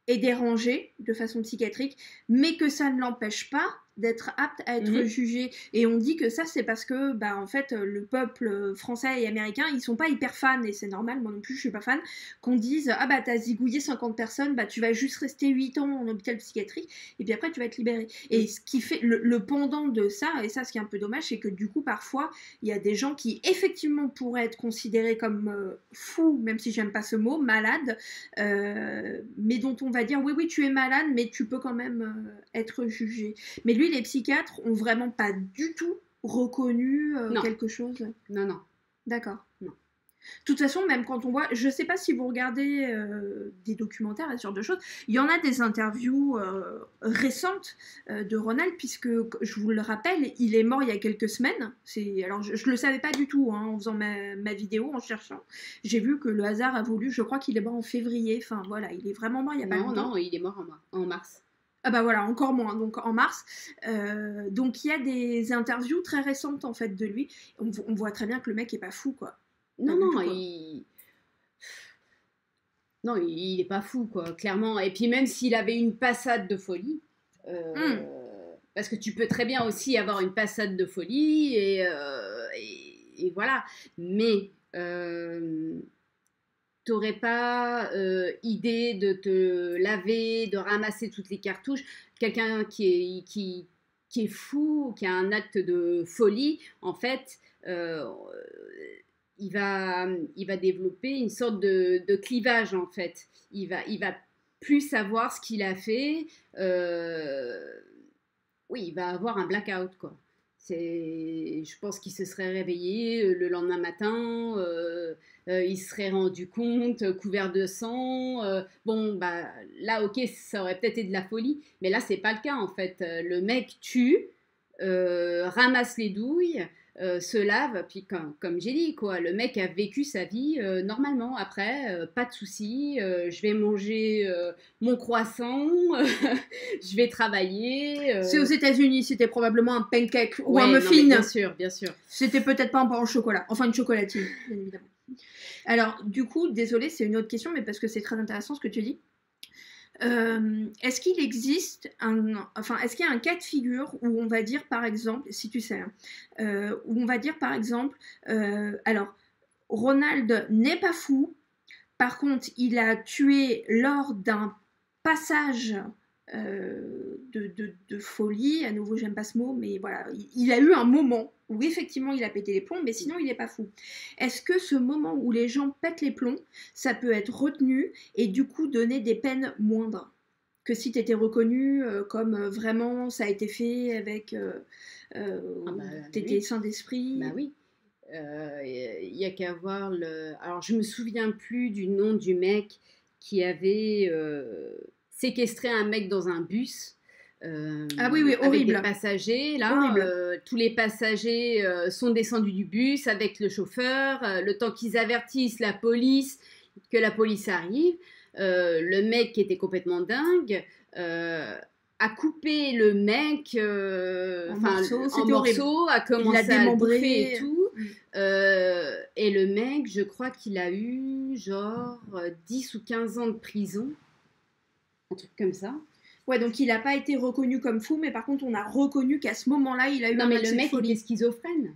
est dérangé de façon psychiatrique, mais que ça ne l'empêche pas d'être apte à être jugé. Et on dit que ça, c'est parce que, en fait, le peuple français et américain, ils sont pas hyper fans, et c'est normal, moi non plus, je suis pas fan, qu'on dise, ah bah, t'as zigouillé 50 personnes, bah, tu vas juste rester 8 ans en hôpital psychiatrique, et puis après, tu vas être libéré. Et ce qui fait, le pendant de ça, et ça, ce qui est un peu dommage, c'est que du coup, parfois, il y a des gens qui, effectivement, pourraient être considérés comme fous, même si j'aime pas ce mot, malades, mais dont on va dire, oui, tu es malade, mais tu peux quand même être jugé. Mais lui, les psychiatres ont vraiment pas du tout reconnu quelque chose. Non. D'accord. Non. De toute façon, même quand on voit, je sais pas si vous regardez des documentaires et ce genre de choses, il y en a des interviews récentes de Ronald, puisque, je vous le rappelle, il est mort il y a quelques semaines. Alors, je le savais pas du tout en faisant ma vidéo, en cherchant. J'ai vu que le hasard a voulu, je crois qu'il est mort en février. Enfin, voilà, il est vraiment mort il y a pas longtemps. Non, il est mort en mars. Ah bah voilà, encore moins, donc en mars. Donc il y a des interviews très récentes en fait de lui. On voit très bien que le mec est pas fou, quoi. Non, il est pas fou, quoi, clairement. Et puis même s'il avait une passade de folie, parce que tu peux très bien aussi avoir une passade de folie, et voilà. Mais t'aurais pas idée de te laver, de ramasser toutes les cartouches. Quelqu'un qui est fou, qui a un acte de folie, en fait, il va développer une sorte de clivage, en fait. Il va plus savoir ce qu'il a fait. Oui, il va avoir un blackout, quoi. Je pense qu'il se serait réveillé le lendemain matin, il se serait rendu compte, couvert de sang. Bon, bah là, ok, ça aurait peut-être été de la folie, mais là, c'est pas le cas en fait. Le mec tue, ramasse les douilles, se lave, puis comme j'ai dit, quoi, le mec a vécu sa vie normalement. Après, pas de souci, je vais manger mon croissant, je vais travailler. C'est aux États-Unis, c'était probablement un pancake ou Ouais, un non, muffin. mais bien sûr, bien sûr. C'était peut-être pas un pain au chocolat, enfin une chocolatine, bien évidemment. Alors, du coup, désolée, c'est une autre question, mais parce que c'est très intéressant ce que tu dis. Est-ce qu'il existe est-ce qu'il y a un cas de figure où on va dire par exemple, si tu sais, où on va dire par exemple, alors Ronald n'est pas fou, par contre il a tué lors d'un passage de folie, à nouveau j'aime pas ce mot, mais voilà, il a eu un moment où effectivement il a pété les plombs, mais sinon il n'est pas fou. Est-ce que ce moment où les gens pètent les plombs, ça peut être retenu et du coup donner des peines moindres que si tu étais reconnu comme vraiment ça a été fait avec t'étais oui. sain d'esprit? Bah oui. Il y a qu'à voir le. Alors, je me souviens plus du nom du mec qui avait séquestré un mec dans un bus. Ah oui, Avec horrible. des passagers, là, Horrible. tous les passagers sont descendus du bus avec le chauffeur, le temps qu'ils avertissent la police, que la police arrive, le mec qui était complètement dingue a coupé le mec En en morceaux, morceaux, a commencé à le démembré. bouffer et tout. Et le mec, je crois qu'il a eu genre 10 ou 15 ans de prison, un truc comme ça. Ouais, donc il n'a pas été reconnu comme fou, mais par contre, on a reconnu qu'à ce moment-là, il a eu Non, un mais accès le de mec folie. était schizophrène.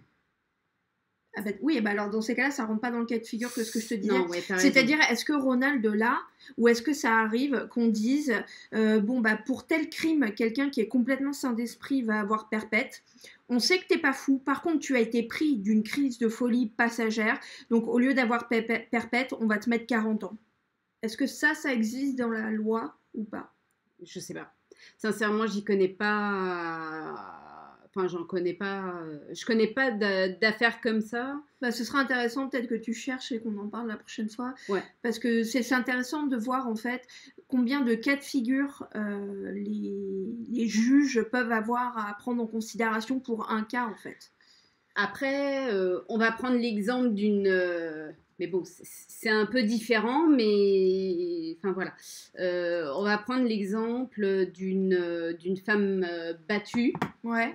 Ah bah, oui, bah alors dans ces cas-là, ça rentre pas dans le cas de figure que ce que je te disais. Non, ouais, C'est-à-dire, est-ce que Ronald là, ou est-ce que ça arrive qu'on dise, bon bah pour tel crime, quelqu'un qui est complètement sain d'esprit va avoir perpète. On sait que t'es pas fou. Par contre, tu as été pris d'une crise de folie passagère. Donc au lieu d'avoir perpète, on va te mettre 40 ans. Est-ce que ça existe dans la loi ou pas? Je sais pas. Sincèrement, j'y connais pas. Enfin, j'en connais pas. Je connais pas d'affaires comme ça. Bah, ce sera intéressant peut-être que tu cherches et qu'on en parle la prochaine fois. Ouais. Parce que c'est intéressant de voir en fait combien de cas de figure les juges peuvent avoir à prendre en considération pour un cas en fait. Après, on va prendre l'exemple d'une. Mais bon, c'est un peu différent, mais. Enfin voilà. On va prendre l'exemple d'une femme battue Ouais.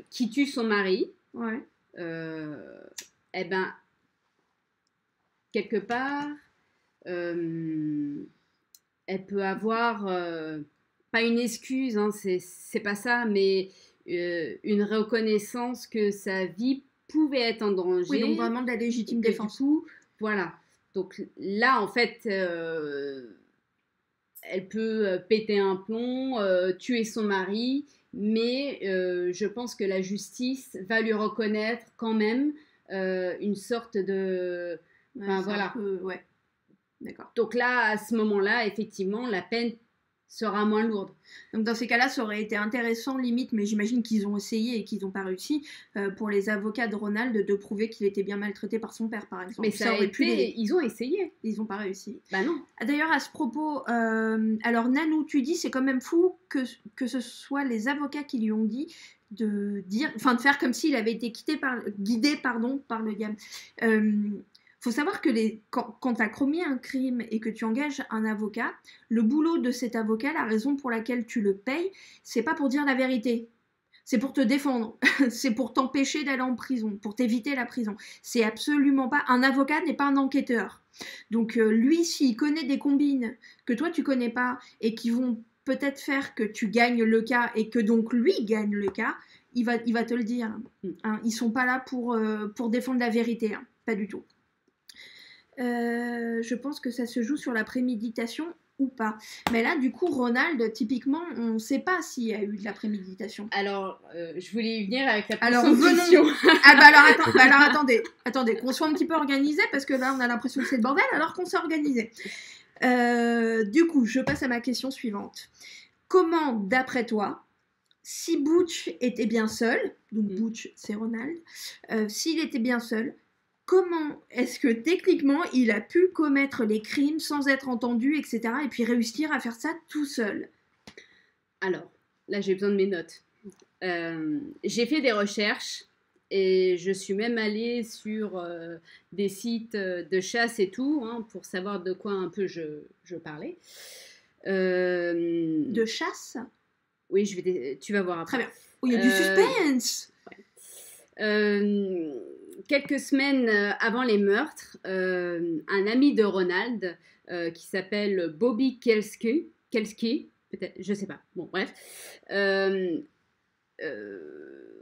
qui tue son mari. Ouais. Eh ben, quelque part, elle peut avoir, pas une excuse, hein, c'est pas ça, mais une reconnaissance que sa vie pouvait être en danger. Oui, donc vraiment de la légitime défense. Du coup, voilà. Donc là, en fait, elle peut péter un plomb, tuer son mari, mais je pense que la justice va lui reconnaître quand même une sorte de... Ouais, voilà. Ouais, d'accord. Donc là, à ce moment-là, effectivement, la peine sera moins lourde. Donc dans ces cas-là, ça aurait été intéressant limite, mais j'imagine qu'ils ont essayé et qu'ils n'ont pas réussi, pour les avocats de Ronald de prouver qu'il était bien maltraité par son père, par exemple. Mais ça aurait pu ils ont essayé. Ils n'ont pas réussi. Bah non. D'ailleurs, à ce propos, alors Nanou, tu dis c'est quand même fou que ce soit les avocats qui lui ont dit de faire comme s'il avait été guidé par le diable. Faut savoir que quand tu as commis un crime et que tu engages un avocat, le boulot de cet avocat, la raison pour laquelle tu le payes, c'est pas pour dire la vérité. C'est pour te défendre. C'est pour t'empêcher d'aller en prison, pour t'éviter la prison. C'est absolument pas... Un avocat n'est pas un enquêteur. Donc lui, s'il connaît des combines que toi tu connais pas et qui vont peut-être faire que tu gagnes le cas et que donc lui gagne le cas, il va te le dire. Ils sont pas là pour défendre la vérité. Pas du tout. je pense que ça se joue sur la préméditation ou pas. Mais là, du coup, Ronald, typiquement, on ne sait pas s'il y a eu de la préméditation. Alors, je voulais y venir avec la Alors, prochaine question. Ah bah alors attendez, qu'on soit un petit peu organisé, parce que là, on a l'impression que c'est le bordel, alors qu'on s'est organisé. Du coup, je passe à ma question suivante. Comment, d'après toi, si Butch était bien seul, donc Butch, c'est Ronald, s'il était bien seul, comment est-ce que techniquement il a pu commettre les crimes sans être entendu, etc. et puis réussir à faire ça tout seul? Alors, là j'ai besoin de mes notes. J'ai fait des recherches et je suis même allée sur des sites de chasse et tout, hein, pour savoir de quoi un peu je parlais. De chasse? Oui, tu vas voir après. Très bien. Oh, il y a du suspense. Ouais. Quelques semaines avant les meurtres, un ami de Ronald qui s'appelle Bobby Kelski, peut-être, je sais pas. Bon, bref.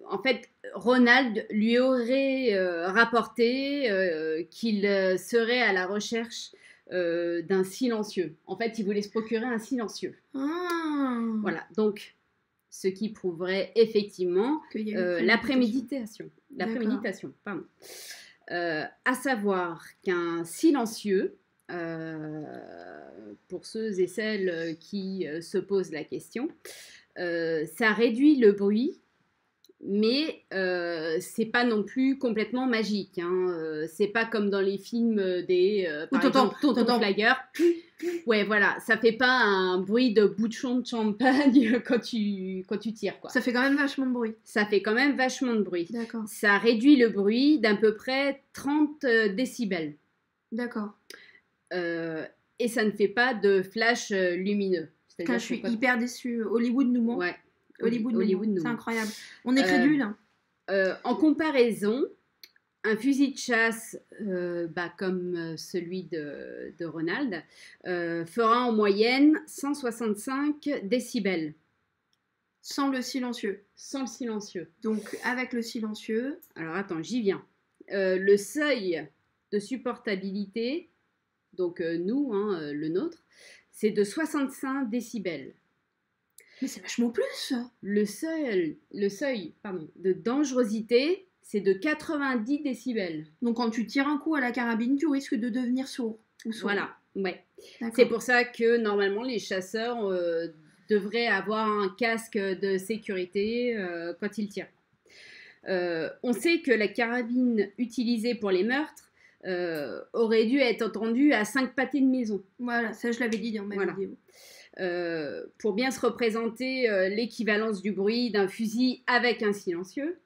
En fait, Ronald lui aurait rapporté qu'il serait à la recherche d'un silencieux. En fait, il voulait se procurer un silencieux. Ah. Voilà, donc ce qui prouverait effectivement la préméditation. La préméditation, pardon. À savoir qu'un silencieux, pour ceux et celles qui se posent la question, ça réduit le bruit, mais c'est pas non plus complètement magique. Hein. C'est pas comme dans les films des par exemple Tonton Flyer. Ouais, voilà, ça fait pas un bruit de bouchon de champagne quand tu tires, quoi. Ça fait quand même vachement de bruit. Ça fait quand même vachement de bruit. D'accord. Ça réduit le bruit d'à peu près 30 décibels. D'accord. Et ça ne fait pas de flash lumineux. Je suis hyper déçue. Hollywood nous ment. Ouais. Hollywood nous ment. C'est incroyable. On est crédule. En comparaison, un fusil de chasse, comme celui de Ronald, fera en moyenne 165 décibels. Sans le silencieux. Sans le silencieux. Donc, avec le silencieux... Alors, attends, j'y viens. Le seuil de supportabilité, donc nous, hein, le nôtre, c'est de 65 décibels. Mais c'est vachement plus. Le seuil de dangerosité, c'est de 90 décibels. Donc quand tu tires un coup à la carabine, tu risques de devenir sourd. Voilà, ouais. C'est pour ça que normalement les chasseurs devraient avoir un casque de sécurité quand ils tirent. On sait que la carabine utilisée pour les meurtres aurait dû être entendue à 5 pâtés de maison. Voilà, ça je l'avais dit dans ma vidéo. Pour bien se représenter l'équivalence du bruit d'un fusil avec un silencieux.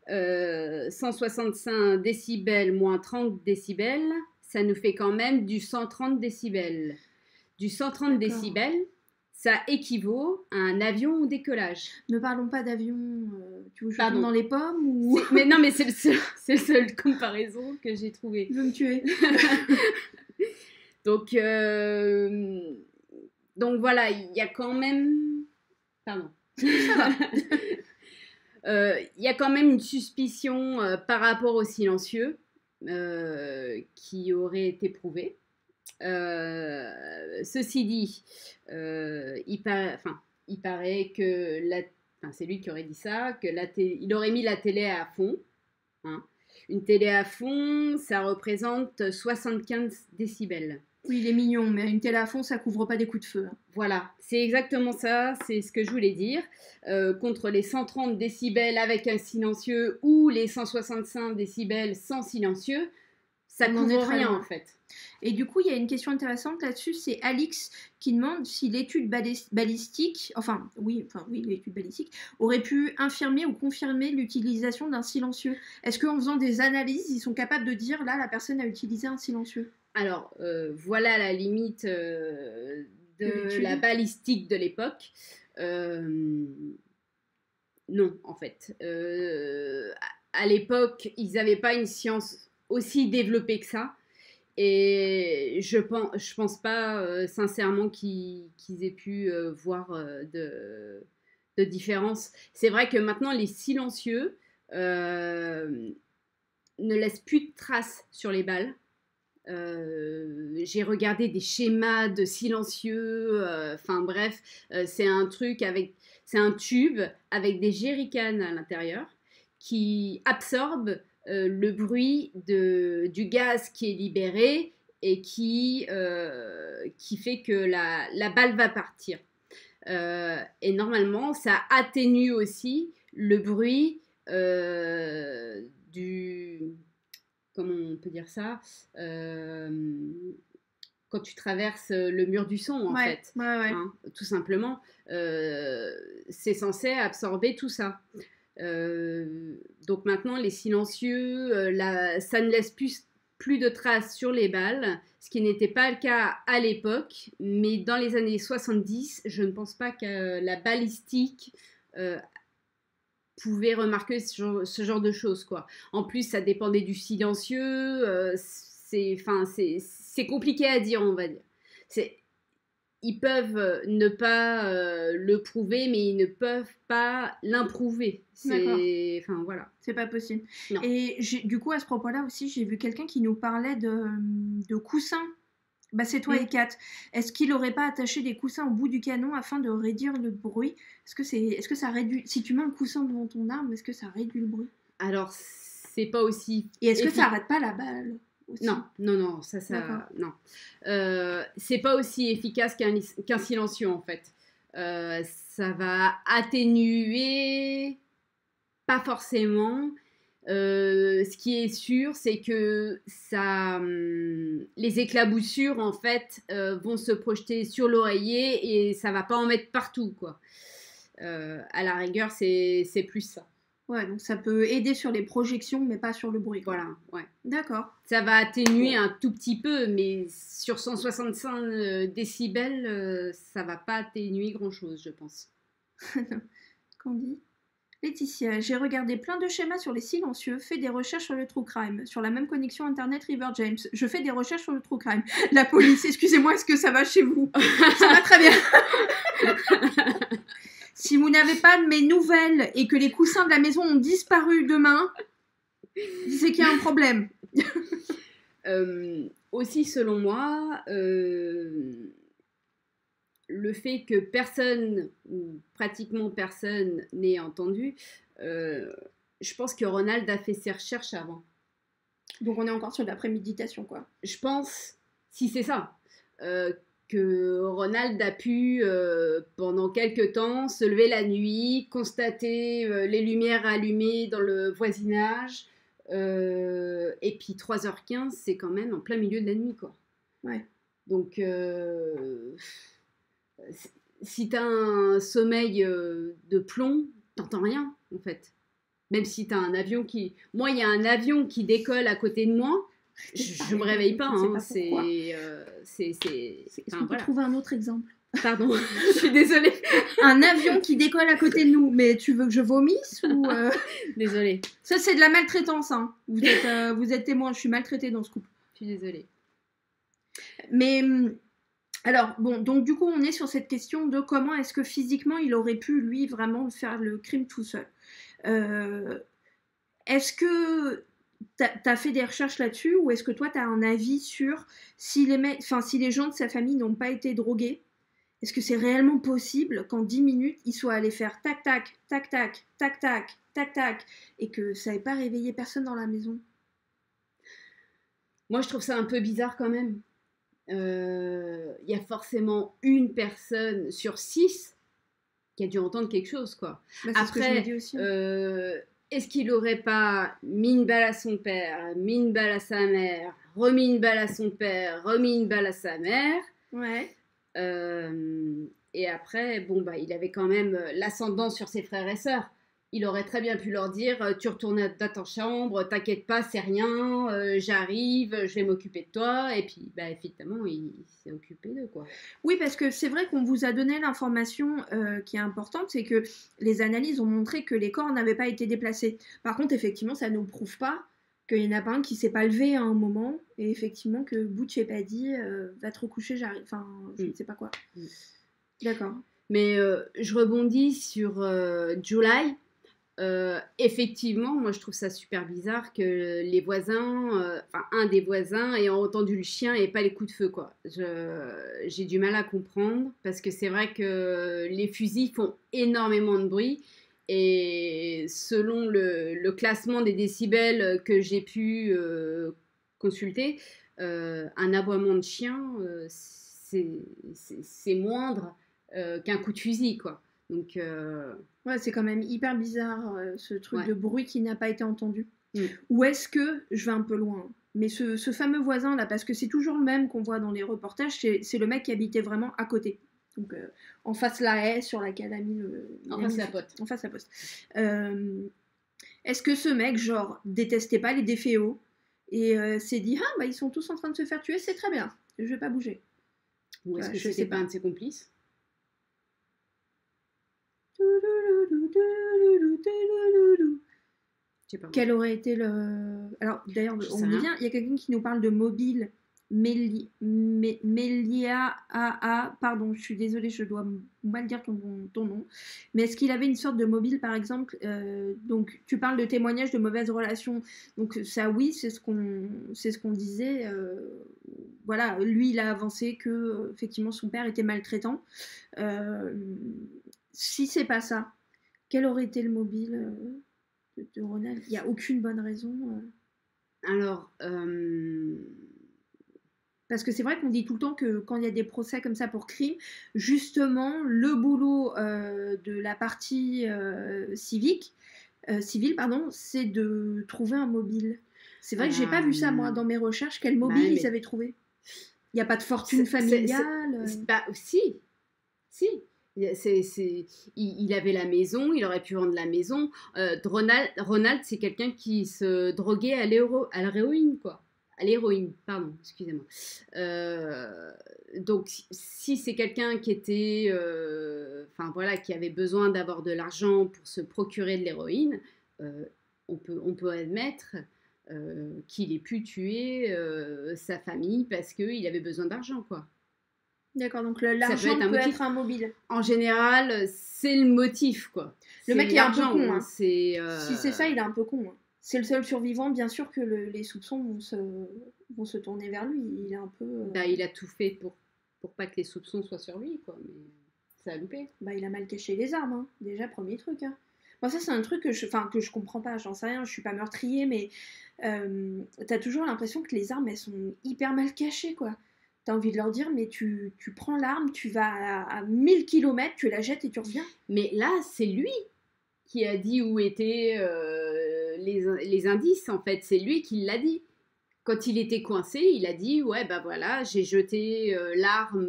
165 décibels moins 30 décibels, ça nous fait quand même du 130 décibels. Du 130 décibels, ça équivaut à un avion au décollage. Ne parlons pas d'avion, tu veux que je tombe dans les pommes ou... Mais non, mais c'est le seul comparaison que j'ai trouvé. Je veux me tuer. Donc voilà, il y a quand même... Pardon. Ça va. Il y a quand même une suspicion par rapport au silencieux qui aurait été prouvée. Ceci dit, il paraît que c'est lui qui aurait dit ça, il aurait mis la télé à fond. Hein. Une télé à fond, ça représente 75 décibels. Oui, il est mignon, mais une télé à fond, ça couvre pas des coups de feu. Hein. Voilà, c'est exactement ça, c'est ce que je voulais dire. Contre les 130 décibels avec un silencieux ou les 165 décibels sans silencieux, ça couvre rien en fait. Et du coup, il y a une question intéressante là-dessus, c'est Alix qui demande si l'étude balistique, l'étude balistique, aurait pu infirmer ou confirmer l'utilisation d'un silencieux. Est-ce qu'en faisant des analyses, ils sont capables de dire, là, la personne a utilisé un silencieux? Alors, voilà la limite de la balistique de l'époque. Non, en fait. À l'époque, ils n'avaient pas une science aussi développée que ça. Et je pense pas sincèrement qu'ils aient pu voir de différence. C'est vrai que maintenant, les silencieux ne laissent plus de traces sur les balles. J'ai regardé des schémas de silencieux. Enfin bref, c'est un tube avec des jerrycans à l'intérieur qui absorbe le bruit du gaz qui est libéré et qui fait que la balle va partir. Et normalement, ça atténue aussi le bruit du... Comment on peut dire ça quand tu traverses le mur du son, en fait. Ouais. Hein, tout simplement. C'est censé absorber tout ça. Donc maintenant, les silencieux, ça ne laisse plus de traces sur les balles, ce qui n'était pas le cas à l'époque, mais dans les années 70, je ne pense pas que la balistique pouvait remarquer ce genre de choses, quoi. En plus, ça dépendait du silencieux, c'est compliqué à dire, on va dire. Ils peuvent ne pas le prouver, mais ils ne peuvent pas l'improuver. Enfin, voilà. C'est pas possible. Non. Et du coup, à ce propos-là aussi, j'ai vu quelqu'un qui nous parlait de coussins. Bah, c'est toi et Kat. Est-ce qu'il n'aurait pas attaché des coussins au bout du canon afin de réduire le bruit ? Est-ce que ça réduit... Si tu mets un coussin devant ton arme, est-ce que ça réduit le bruit ? Alors, c'est pas aussi... Et est-ce que ça arrête pas la balle aussi ? Non, non, non. C'est pas aussi efficace qu'un silencieux, en fait. Ça va atténuer, pas forcément. Ce qui est sûr, c'est que les éclaboussures, en fait, vont se projeter sur l'oreiller et ça va pas en mettre partout, quoi. À la rigueur, c'est plus ça. Ouais, donc ça peut aider sur les projections, mais pas sur le bruit, quoi. Voilà, ouais. D'accord. Ça va atténuer un tout petit peu, mais sur 165 décibels, ça va pas atténuer grand-chose, je pense. Candy ? Laetitia, j'ai regardé plein de schémas sur les silencieux, fait des recherches sur le true crime, sur la même connexion internet River James. Je fais des recherches sur le true crime. La police, excusez-moi, est-ce que ça va chez vous ? Ça va très bien. Si vous n'avez pas de mes nouvelles et que les coussins de la maison ont disparu demain, c'est qu'il y a un problème. Aussi, selon moi, le fait que personne, ou pratiquement personne, n'ait entendu, je pense que Ronald a fait ses recherches avant. Donc on est encore sur de la préméditation, quoi. Je pense, si c'est ça, que Ronald a pu, pendant quelques temps, se lever la nuit, constater les lumières allumées dans le voisinage, et puis 3h15, c'est quand même en plein milieu de la nuit, quoi. Ouais. Donc, si t'as un sommeil de plomb, t'entends rien, en fait. Même si t'as un avion qui... Moi, il y a un avion qui décolle à côté de moi, je me réveille pas. Est-ce qu'on peut trouver un autre exemple ? Pardon, je suis désolée. Un avion qui décolle à côté de nous, mais tu veux que je vomisse ou Désolée. Ça, c'est de la maltraitance, hein. Vous êtes témoin, je suis maltraitée dans ce couple. Je suis désolée. Mais... Alors, bon, donc du coup, on est sur cette question de comment est-ce que physiquement, il aurait pu, lui, vraiment faire le crime tout seul. Est-ce que t'as fait des recherches là-dessus ou est-ce que toi, t'as un avis sur si les gens de sa famille n'ont pas été drogués, est-ce que c'est réellement possible qu'en 10 minutes, ils soient allés faire tac, tac, tac, tac, tac, tac, tac, tac, et que ça n'ait pas réveillé personne dans la maison ? Moi, je trouve ça un peu bizarre quand même. Y a forcément une personne sur 6 qui a dû entendre quelque chose, quoi. Bah, après, est-ce qu'il n'aurait pas mis une balle à son père, mis une balle à sa mère, remis une balle à son père, remis une balle à sa mère ? Ouais. Et après, bon, bah, il avait quand même l'ascendant sur ses frères et sœurs. Il aurait très bien pu leur dire, tu retournes dans ta chambre, t'inquiète pas, c'est rien, j'arrive, je vais m'occuper de toi. Et puis, bah, effectivement, il s'est occupé d'eux, quoi. Oui, parce que c'est vrai qu'on vous a donné l'information qui est importante, c'est que les analyses ont montré que les corps n'avaient pas été déplacés. Par contre, effectivement, ça ne nous prouve pas qu'il n'y en a pas un qui s'est pas levé à un moment, et effectivement que Butch n'ait pas dit, va te recoucher, j'arrive. Enfin, je ne sais pas quoi. D'accord. Mais je rebondis sur July. Effectivement, moi je trouve ça super bizarre que les voisins, enfin un des voisins ayant entendu le chien et pas les coups de feu quoi. J'ai du mal à comprendre parce que c'est vrai que les fusils font énormément de bruit et selon le classement des décibels que j'ai pu consulter, un aboiement de chien c'est moindre qu'un coup de fusil quoi. Donc Ouais, c'est quand même hyper bizarre ce truc ouais. de bruit qui n'a pas été entendu. Mm. Ou est-ce que, je vais un peu loin, mais ce fameux voisin là, parce que c'est toujours le même qu'on voit dans les reportages, c'est le mec qui habitait vraiment à côté. Donc en face la haie sur laquelle a mis le. En face la pote. En face la poste. Est-ce que ce mec, genre, détestait pas les déféos et s'est dit ah bah ils sont tous en train de se faire tuer, c'est très bien, je vais pas bouger. Ou est-ce que je c'était sais pas pas. un de ses complices? Je sais pas. Quel aurait été le. Alors, d'ailleurs, Je on sais y rien. vient. Il y a quelqu'un qui nous parle de mobile. Melia AA. Pardon, je suis désolée, je dois mal dire ton nom. Mais est-ce qu'il avait une sorte de mobile, par exemple donc, tu parles de témoignages de mauvaises relations. Donc, ça, oui, c'est ce qu'on disait. Voilà, lui, il a avancé que, effectivement, son père était maltraitant. Si c'est pas ça, quel aurait été le mobile de Ronald? Il n'y a aucune bonne raison. Alors, Parce que c'est vrai qu'on dit tout le temps que quand il y a des procès comme ça pour crime, justement, le boulot de la partie civile, pardon, c'est de trouver un mobile. C'est vrai que j'ai pas vu ça, moi, dans mes recherches. Quel mobile bah, ils mais avaient trouvé? Il n'y a pas de fortune familiale. bah, si. Il avait la maison, il aurait pu vendre la maison. Ronald, c'est quelqu'un qui se droguait à l'héroïne, quoi. À l'héroïne, pardon, excusez-moi. Donc, si c'est quelqu'un qui était, enfin voilà, qui avait besoin d'avoir de l'argent pour se procurer de l'héroïne, on peut admettre qu'il ait pu tuer sa famille parce qu'il avait besoin d'argent, quoi. D'accord, donc l'argent peut être un mobile. En général, c'est le motif, quoi. Le mec est un peu con. Hein. Si c'est ça, il est un peu con. Hein. C'est le seul survivant, bien sûr que les soupçons vont se tourner vers lui. Il est un peu. Bah, il a tout fait pour pas que les soupçons soient sur lui, quoi. Mais ça a loupé. Bah, il a mal caché les armes, hein. Déjà, premier truc. Hein. Bon, ça, c'est un truc que je comprends pas. J'en sais rien, je suis pas meurtrier, mais t'as toujours l'impression que les armes, elles sont hyper mal cachées, quoi. T'as envie de leur dire, mais tu prends l'arme, tu vas à 1000 km, tu la jettes et tu reviens. Mais là, c'est lui qui a dit où étaient les indices, en fait. C'est lui qui l'a dit. Quand il était coincé, il a dit ouais bah voilà, j'ai jeté l'arme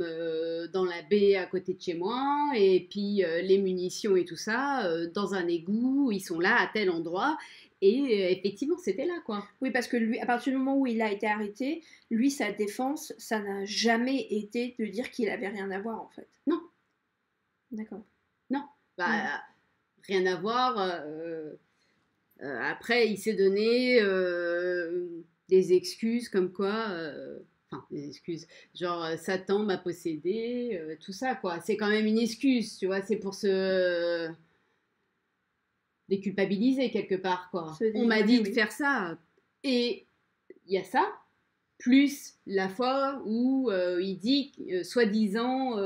dans la baie à côté de chez moi et puis les munitions et tout ça dans un égout, ils sont là à tel endroit et effectivement c'était là quoi. Oui, parce que lui, à partir du moment où il a été arrêté, lui sa défense, ça n'a jamais été de dire qu'il avait rien à voir en fait. Non. D'accord. Non. Bah rien à voir. Après il s'est donné des excuses comme quoi, enfin des excuses, genre Satan m'a possédé, tout ça quoi. C'est quand même une excuse, tu vois, c'est pour se déculpabiliser quelque part quoi. On m'a dit de faire ça et il y a ça, plus la fois où il dit soi-disant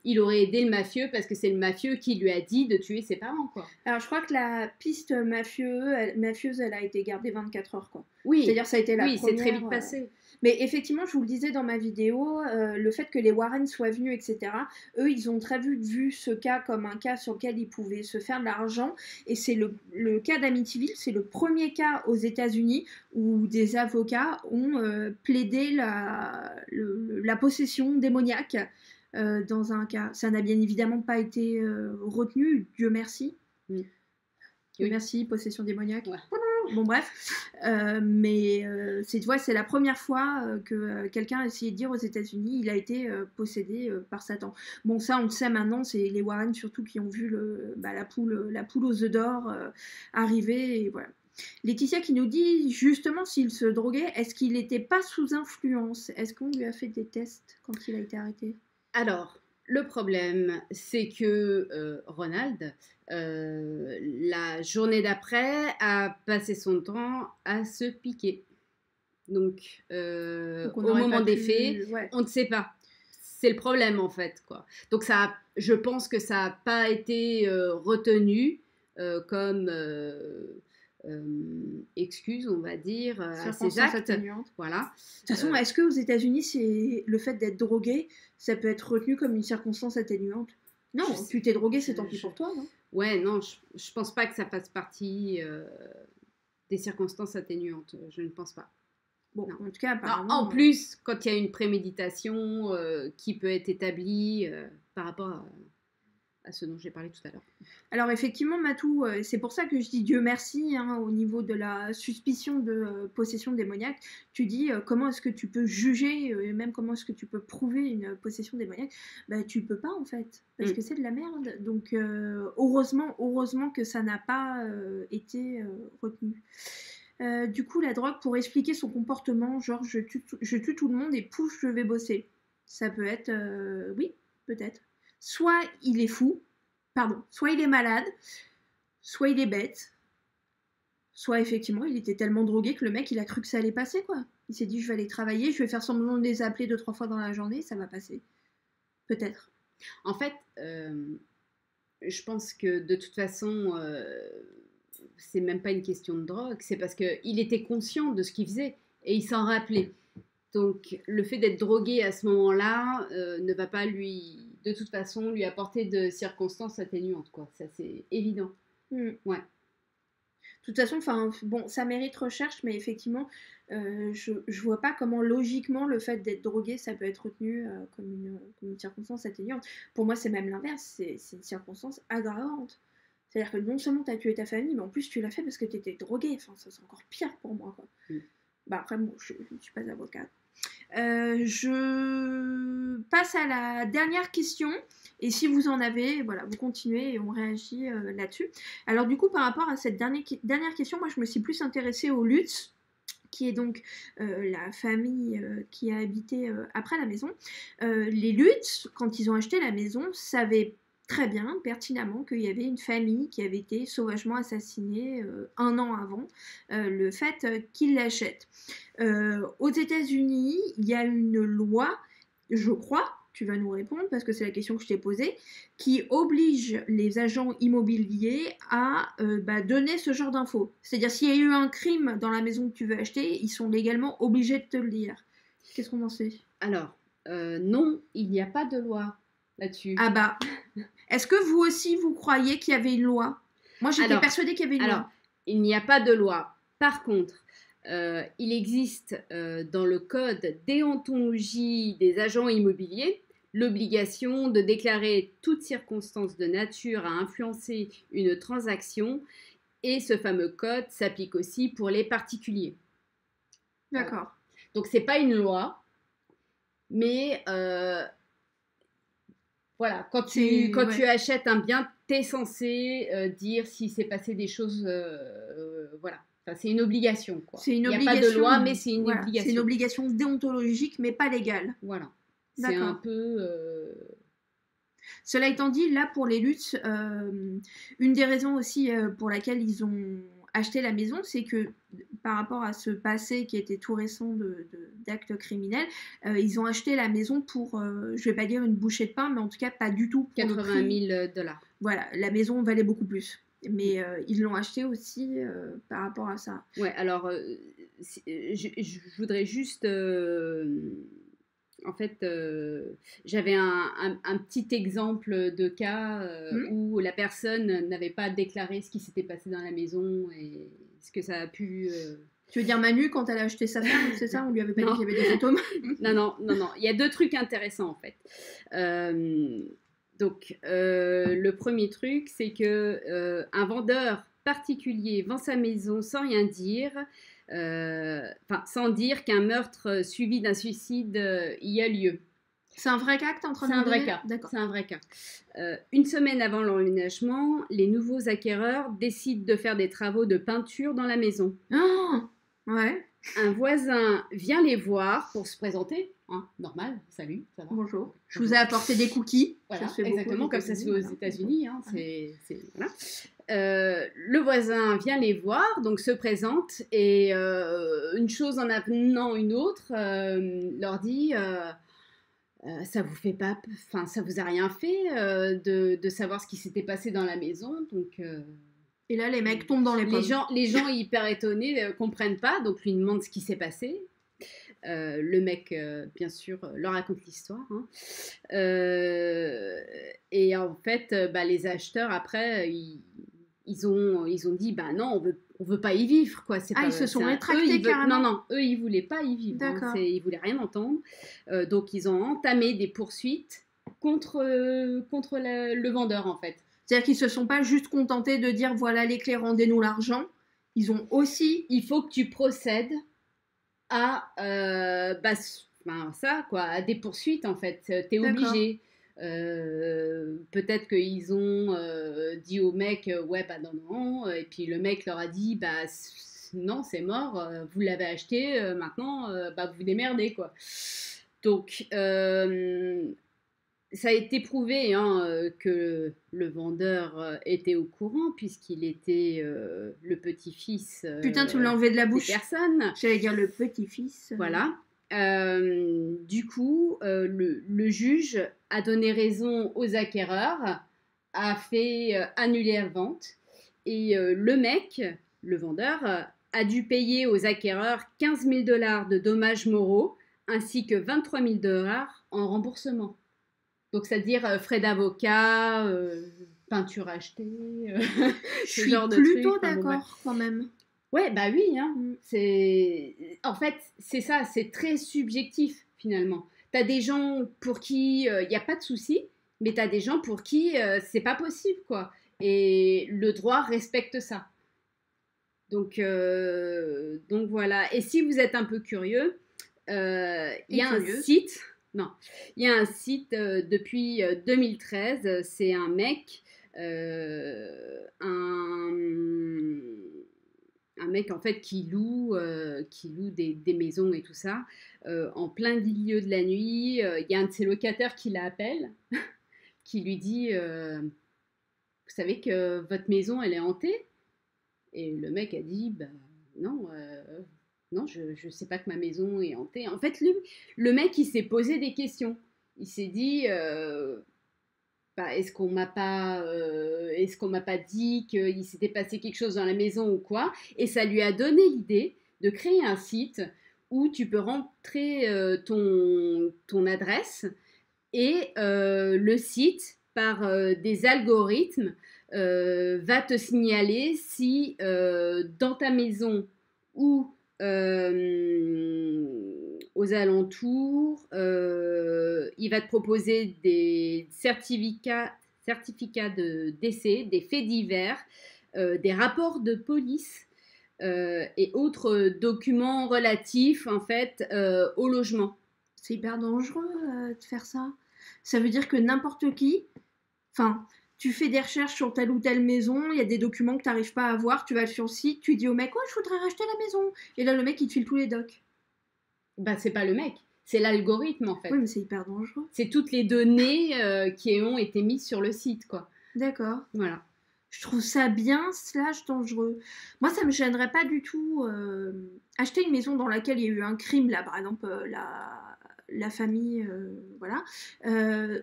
il aurait aidé le mafieux parce que c'est le mafieux qui lui a dit de tuer ses parents quoi. Alors je crois que la piste mafieuse elle a été gardée 24 heures quoi. Oui, c'est-à-dire ça a été la première. Oui, c'est très vite passé. Mais effectivement, je vous le disais dans ma vidéo, le fait que les Warren soient venus, etc., eux, ils ont très vu ce cas comme un cas sur lequel ils pouvaient se faire de l'argent. Et c'est le cas d'Amityville, c'est le premier cas aux États-Unis où des avocats ont plaidé la possession démoniaque dans un cas. Ça n'a bien évidemment pas été retenu, Dieu merci. Dieu merci, possession démoniaque. Ouais. Bon bref, mais c'est la première fois que quelqu'un a essayé de dire aux États-Unis il a été possédé par Satan. Bon ça on le sait maintenant, c'est les Warren surtout qui ont vu la poule aux œufs d'or arriver et voilà. Laetitia qui nous dit justement s'il se droguait, est-ce qu'il n'était pas sous influence? Est-ce qu'on lui a fait des tests quand il a été arrêté? Alors, le problème, c'est que Ronald, la journée d'après, a passé son temps à se piquer. Donc, Donc on au n'aurait moment pas des pu... faits, Ouais. on ne sait pas. C'est le problème, en fait, quoi. Donc, je pense que ça n'a pas été retenu comme excuse, on va dire, à ces Circonstance actes. atténuante. Voilà. De toute façon, est-ce qu'aux États-Unis, c'est le fait d'être drogué, ça peut être retenu comme une circonstance atténuante? Non, tu t'es drogué, c'est tant pis pour toi, non? Ouais, non, je pense pas que ça fasse partie des circonstances atténuantes. Je ne pense pas. Bon, Non. en tout cas, Non, apparemment... en plus, quand il y a une préméditation qui peut être établie par rapport à ce dont j'ai parlé tout à l'heure. Alors effectivement, Matou, c'est pour ça que je dis Dieu merci, hein, au niveau de la suspicion de possession démoniaque. Tu dis comment est-ce que tu peux juger, et même comment est-ce que tu peux prouver une possession démoniaque? Bah tu peux pas en fait, parce que c'est de la merde. Donc heureusement que ça n'a pas été retenu. Du coup, la drogue, pour expliquer son comportement, genre je tue tout le monde et pouf, je vais bosser. Ça peut être, oui, peut-être. Soit il est fou, soit il est malade, soit il est bête, soit effectivement il était tellement drogué que le mec il a cru que ça allait passer quoi. Il s'est dit je vais aller travailler, je vais faire semblant de les appeler 2-3 fois dans la journée, ça va passer. Peut-être. En fait, je pense que de toute façon, c'est même pas une question de drogue, c'est parce qu'il était conscient de ce qu'il faisait et il s'en rappelait. Donc le fait d'être drogué à ce moment-là ne va pas de toute façon, lui apporter de circonstances atténuantes, quoi. Ça, c'est évident. Ouais. De toute façon, bon, ça mérite recherche, mais effectivement, je vois pas comment logiquement le fait d'être drogué, ça peut être retenu comme une circonstance atténuante. Pour moi, c'est même l'inverse, c'est une circonstance aggravante. C'est-à-dire que non seulement tu as tué ta famille, mais en plus tu l'as fait parce que tu étais drogué. Enfin, ça c'est encore pire pour moi, quoi. Bah après, bon, je ne suis pas avocate. Je passe à la dernière question. Et si vous en avez, voilà, vous continuez et on réagit là-dessus. Alors du coup, par rapport à cette dernière question, moi je me suis plus intéressée aux Lutz, qui est donc la famille qui a habité après la maison. Les Lutz, quand ils ont acheté la maison, savaient très bien, pertinemment, qu'il y avait une famille qui avait été sauvagement assassinée 1 an avant le fait qu'ils l'achètent. Aux États-Unis, il y a une loi, je crois, tu vas nous répondre parce que c'est la question que je t'ai posée, qui oblige les agents immobiliers à donner ce genre d'infos. C'est-à-dire s'il y a eu un crime dans la maison que tu veux acheter, ils sont légalement obligés de te le dire. Qu'est-ce qu'on en sait? Alors, non, il n'y a pas de loi là-dessus. Ah bah, est-ce que vous aussi vous croyez qu'il y avait une loi? Moi j'étais persuadée qu'il y avait une loi. Il n'y a pas de loi. Par contre, il existe dans le code déontologie des agents immobiliers l'obligation de déclarer toute circonstance de nature à influencer une transaction et ce fameux code s'applique aussi pour les particuliers. D'accord. Voilà. Donc c'est pas une loi, mais voilà, quand tu achètes un bien, tu es censé dire s'il s'est passé des choses, voilà. Enfin, c'est une obligation, quoi. Il n'y a pas de loi, mais c'est une obligation. C'est une obligation déontologique, mais pas légale. Voilà. C'est un peu... Cela étant dit, là, pour les Lutz, une des raisons aussi pour laquelle ils ont acheté la maison, c'est que par rapport à ce passé qui était tout récent d'actes criminels, ils ont acheté la maison pour, je vais pas dire une bouchée de pain, mais en tout cas pas du tout pour 80 000 $. Voilà, la maison valait beaucoup plus. Mais ils l'ont acheté aussi par rapport à ça. Ouais, alors, je voudrais juste... en fait, j'avais un petit exemple de cas où la personne n'avait pas déclaré ce qui s'était passé dans la maison et ce que ça a pu... Tu veux dire Manu, quand elle a acheté sa ferme, c'est ça? On lui avait pas dit qu'il y avait des fantômes? Non. Il y a 2 trucs intéressants, en fait. Donc, le premier truc, c'est que un vendeur particulier vend sa maison sans rien dire, sans dire qu'un meurtre suivi d'un suicide y a lieu. C'est un vrai cas que tu es en train de dire? C'est un vrai cas. Une semaine avant l'emménagement, les nouveaux acquéreurs décident de faire des travaux de peinture dans la maison. Oh, ouais. Un voisin vient les voir pour se présenter. hein, normal, salut, ça va. Bonjour. Je vous ai apporté des cookies. Voilà, Ça se fait exactement beaucoup comme ça se fait aux voilà. États-Unis. Hein, voilà. Le voisin vient les voir, donc se présente, et une chose en amenant une autre, leur dit ça vous fait pas, enfin ça vous a rien fait de savoir ce qui s'était passé dans la maison, donc. Et là, les mecs tombent dans les pommes. Les gens hyper étonnés comprennent pas, donc lui demandent ce qui s'est passé. Le mec, bien sûr, leur raconte l'histoire. Hein. Et en fait, les acheteurs, après, ils ont dit, bah non, on veut pas y vivre, quoi. Ah, ils se sont rétractés carrément. Non, eux, ils voulaient pas y vivre. D'accord. Hein, ils voulaient rien entendre. Donc, ils ont entamé des poursuites contre le vendeur, en fait. C'est-à-dire qu'ils se sont pas juste contentés de dire, voilà les clés, rendez-nous l'argent. Ils ont aussi... Il faut que tu procèdes à ça, quoi, à des poursuites, en fait. T'es obligé. Peut-être qu'ils ont dit au mec ouais bah non, et puis le mec leur a dit bah non, c'est mort, vous l'avez acheté, maintenant vous vous démerdez, quoi. Donc ça a été prouvé que le vendeur était au courant, puisqu'il était le petit-fils Putain, tu me l'as enlevé de la bouche. Des personnes. J'allais dire le petit-fils. Voilà. Du coup, le juge a donné raison aux acquéreurs, a fait annuler la vente, et le mec, le vendeur, a dû payer aux acquéreurs 15 000 $ de dommages moraux, ainsi que 23 000 $ en remboursement. Donc, c'est-à-dire frais d'avocat, peinture achetée, je suis plutôt d'accord quand même. Ouais, bah oui, hein. En fait, c'est ça, c'est très subjectif finalement. T'as des gens pour qui il n'y a pas de souci, mais t'as des gens pour qui c'est pas possible, quoi. Et le droit respecte ça. Donc voilà. Et si vous êtes un peu curieux, il y a un site. Non, il y a un site depuis 2013. C'est un mec, un mec en fait qui loue des maisons et tout ça, en plein milieu de la nuit. Il y a un de ses locataires qui l'appelle, qui lui dit vous savez que votre maison elle est hantée? Et le mec a dit bah non, je sais pas que ma maison est hantée. En fait, le mec il s'est posé des questions. Il s'est dit est-ce qu'on m'a pas dit qu'il s'était passé quelque chose dans la maison ou quoi? Et ça lui a donné l'idée de créer un site où tu peux rentrer ton adresse, et le site, par des algorithmes, va te signaler si dans ta maison ou aux alentours, il va te proposer des certificats de décès, des faits divers, des rapports de police et autres documents relatifs en fait au logement. C'est hyper dangereux de faire ça. Ça veut dire que n'importe qui, enfin, tu fais des recherches sur telle ou telle maison, il y a des documents que tu n'arrives pas à voir, tu vas sur le site, tu dis au mec, je voudrais racheter la maison. Et là, le mec, il te file tous les docs. Bah, c'est pas le mec, c'est l'algorithme, en fait. Oui, mais c'est hyper dangereux. C'est toutes les données qui ont été mises sur le site, quoi. D'accord. Voilà. Je trouve ça bien / dangereux. Moi, ça me gênerait pas du tout acheter une maison dans laquelle il y a eu un crime, là, par exemple, la famille, voilà.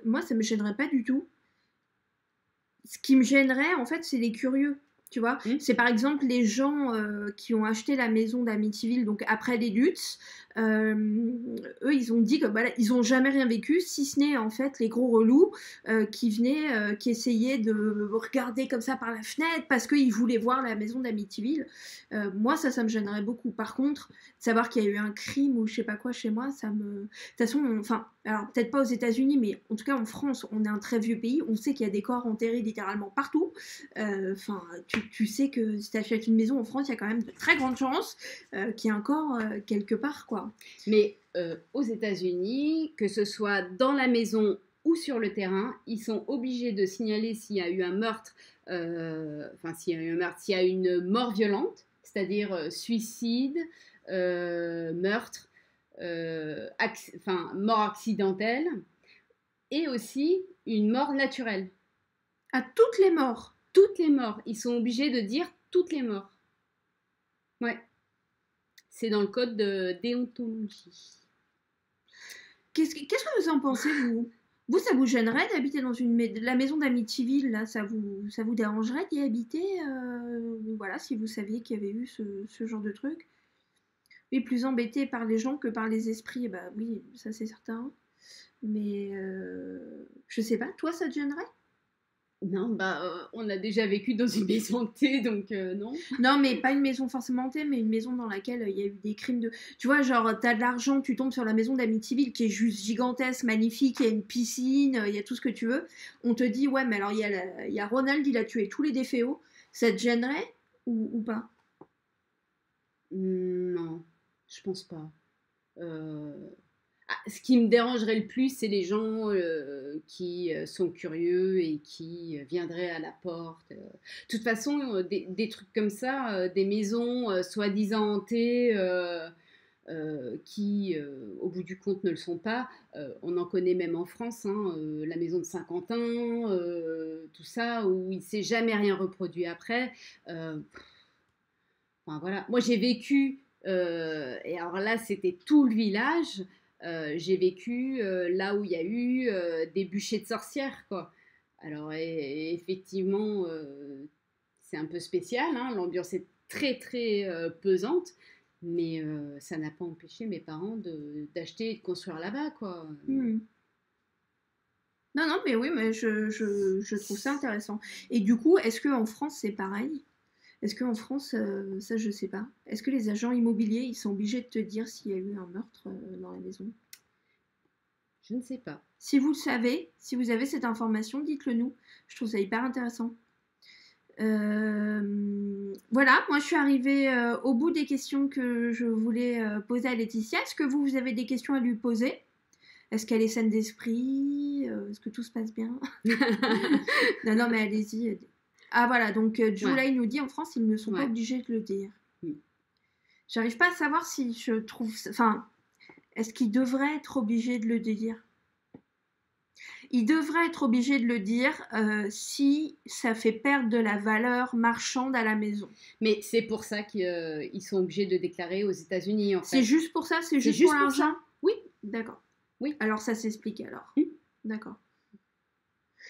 Moi, ça me gênerait pas du tout. Ce qui me gênerait, en fait, c'est les curieux. Tu vois, c'est par exemple les gens qui ont acheté la maison d'Amityville, donc après les Lutz, eux ils ont dit que voilà, ils ont jamais rien vécu, si ce n'est en fait les gros relous qui venaient, qui essayaient de regarder comme ça par la fenêtre parce qu'ils voulaient voir la maison d'Amityville. Moi ça me gênerait beaucoup. Par contre, savoir qu'il y a eu un crime ou je sais pas quoi chez moi, ça me... De toute façon, enfin, alors peut-être pas aux États-Unis, mais en tout cas en France, on est un très vieux pays, on sait qu'il y a des corps enterrés littéralement partout. Enfin, tu sais que si tu achètes une maison en France, il y a quand même de très grandes chances qu'il y ait un corps quelque part, quoi. Mais aux États-Unis, que ce soit dans la maison ou sur le terrain, ils sont obligés de signaler s'il y a eu un meurtre, s'il y a une mort violente, c'est-à-dire suicide, meurtre, mort accidentelle et aussi une mort naturelle. À toutes les morts. Toutes les morts. Ils sont obligés de dire toutes les morts. Ouais. C'est dans le code de déontologie. Qu'est-ce que vous en pensez, vous? Vous, ça vous gênerait d'habiter dans la maison d'Amityville, là, ça vous dérangerait d'y habiter voilà, si vous saviez qu'il y avait eu ce genre de truc. Oui, plus embêté par les gens que par les esprits, bah oui, ça c'est certain. Mais je sais pas, toi, ça te gênerait? Non, on a déjà vécu dans une maison hantée, donc non. Non, mais pas une maison forcément hantée, mais une maison dans laquelle il y a eu des crimes de... Tu vois, genre, t'as de l'argent, tu tombes sur la maison d'Amityville qui est juste gigantesque, magnifique, il y a une piscine, il y a tout ce que tu veux. On te dit, ouais, mais alors il y a Ronald, il a tué tous les déféos. Ça te gênerait ou pas? Non, je pense pas. Ce qui me dérangerait le plus, c'est les gens qui sont curieux et qui viendraient à la porte. De toute façon, des trucs comme ça, des maisons soi-disant hantées qui, au bout du compte, ne le sont pas. On en connaît même en France, hein, la maison de Saint-Quentin, tout ça, où il ne s'est jamais rien reproduit après. Enfin, voilà. Moi, j'ai vécu, et alors là, c'était tout le village. J'ai vécu là où il y a eu des bûchers de sorcières, quoi. Alors, effectivement, c'est un peu spécial, hein, l'ambiance est très, très pesante, mais ça n'a pas empêché mes parents d'acheter et de construire là-bas, quoi. Hmm. Non, non, mais oui, mais je trouve ça intéressant. Et du coup, est-ce qu'en France, c'est pareil? Est-ce qu'en France, ça je sais pas. Est-ce que les agents immobiliers, ils sont obligés de te dire s'il y a eu un meurtre dans la maison? Je ne sais pas. Si vous le savez, si vous avez cette information, dites-le nous. Je trouve ça hyper intéressant. Voilà, moi je suis arrivée au bout des questions que je voulais poser à Laetitia. Est-ce que vous avez des questions à lui poser? Est-ce qu'elle est saine d'esprit? Est-ce que tout se passe bien? Non, non, mais allez-y. Ah voilà, donc Julie nous dit en France, ils ne sont pas obligés de le dire. J'arrive pas à savoir si je trouve... Enfin, est-ce qu'ils devraient être obligés de le dire? Ils devraient être obligés de le dire si ça fait perdre de la valeur marchande à la maison. Mais c'est pour ça qu'ils sont obligés de déclarer aux États-Unis, en fait. C'est juste pour ça? C'est juste pour l'argent? Oui. D'accord. Oui. Alors ça s'explique alors. D'accord.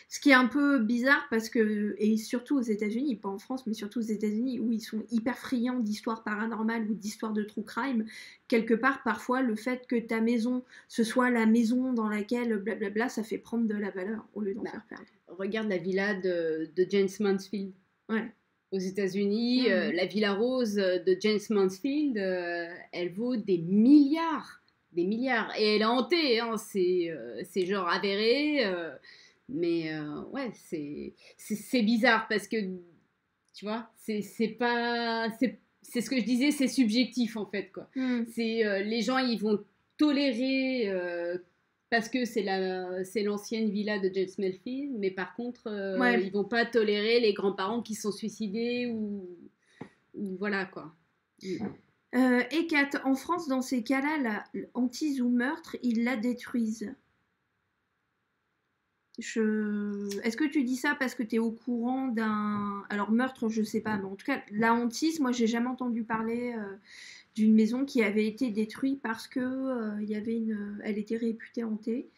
Ce qui est un peu bizarre parce que, et surtout aux États-Unis, pas en France, mais surtout aux États-Unis, où ils sont hyper friands d'histoires paranormales ou d'histoires de true crime, quelque part, parfois, le fait que ta maison, ce soit la maison dans laquelle blablabla, ça fait prendre de la valeur au lieu d'en faire perdre. Regarde la villa de James Mansfield. Ouais. Aux États-Unis, la Villa Rose de James Mansfield, elle vaut des milliards. Des milliards. Et elle est hantée, hein, c'est genre avéré. Mais ouais, c'est bizarre parce que, tu vois, c'est pas... C'est ce que je disais, c'est subjectif en fait, quoi. C'est les gens, ils vont tolérer parce que c'est l'ancienne villa de James Mansfield, mais par contre, ils vont pas tolérer les grands-parents qui sont suicidés ou voilà, quoi. Et Kat, en France, dans ces cas-là, la hantise ou meurtre, ils la détruisent. Est-ce que tu dis ça parce que tu es au courant d'un... Alors meurtre, je sais pas, mais en tout cas, la hantise, moi j'ai jamais entendu parler d'une maison qui avait été détruite parce que elle était réputée hantée.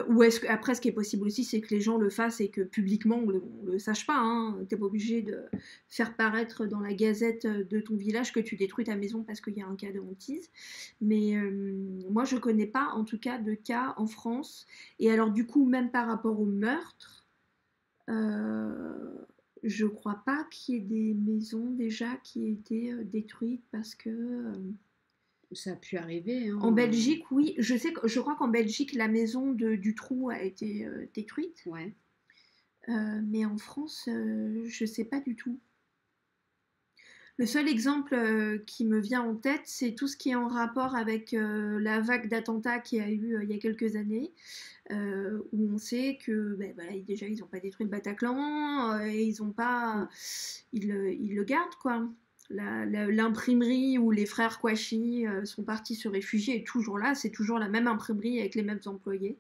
Ou est-ce que après, ce qui est possible aussi, c'est que les gens le fassent et que publiquement on le sache pas. Hein. T'es pas obligé de faire paraître dans la gazette de ton village que tu détruis ta maison parce qu'il y a un cas de hantise. Mais moi, je connais pas, en tout cas, de cas en France. Et alors, du coup, même par rapport au meurtre. Je crois pas qu'il y ait des maisons déjà qui aient été détruites parce que... Ça a pu arriver. Hein. En Belgique, oui. Je crois qu'en Belgique, la maison du trou a été détruite. Ouais. Mais en France, je sais pas du tout. Le seul exemple qui me vient en tête, c'est tout ce qui est en rapport avec la vague d'attentats qu'il y a eu il y a quelques années, où on sait que voilà, déjà ils n'ont pas détruit le Bataclan et ils le gardent quoi. l'imprimerie où les frères Kouachi sont partis se réfugier est toujours là. C'est toujours la même imprimerie avec les mêmes employés.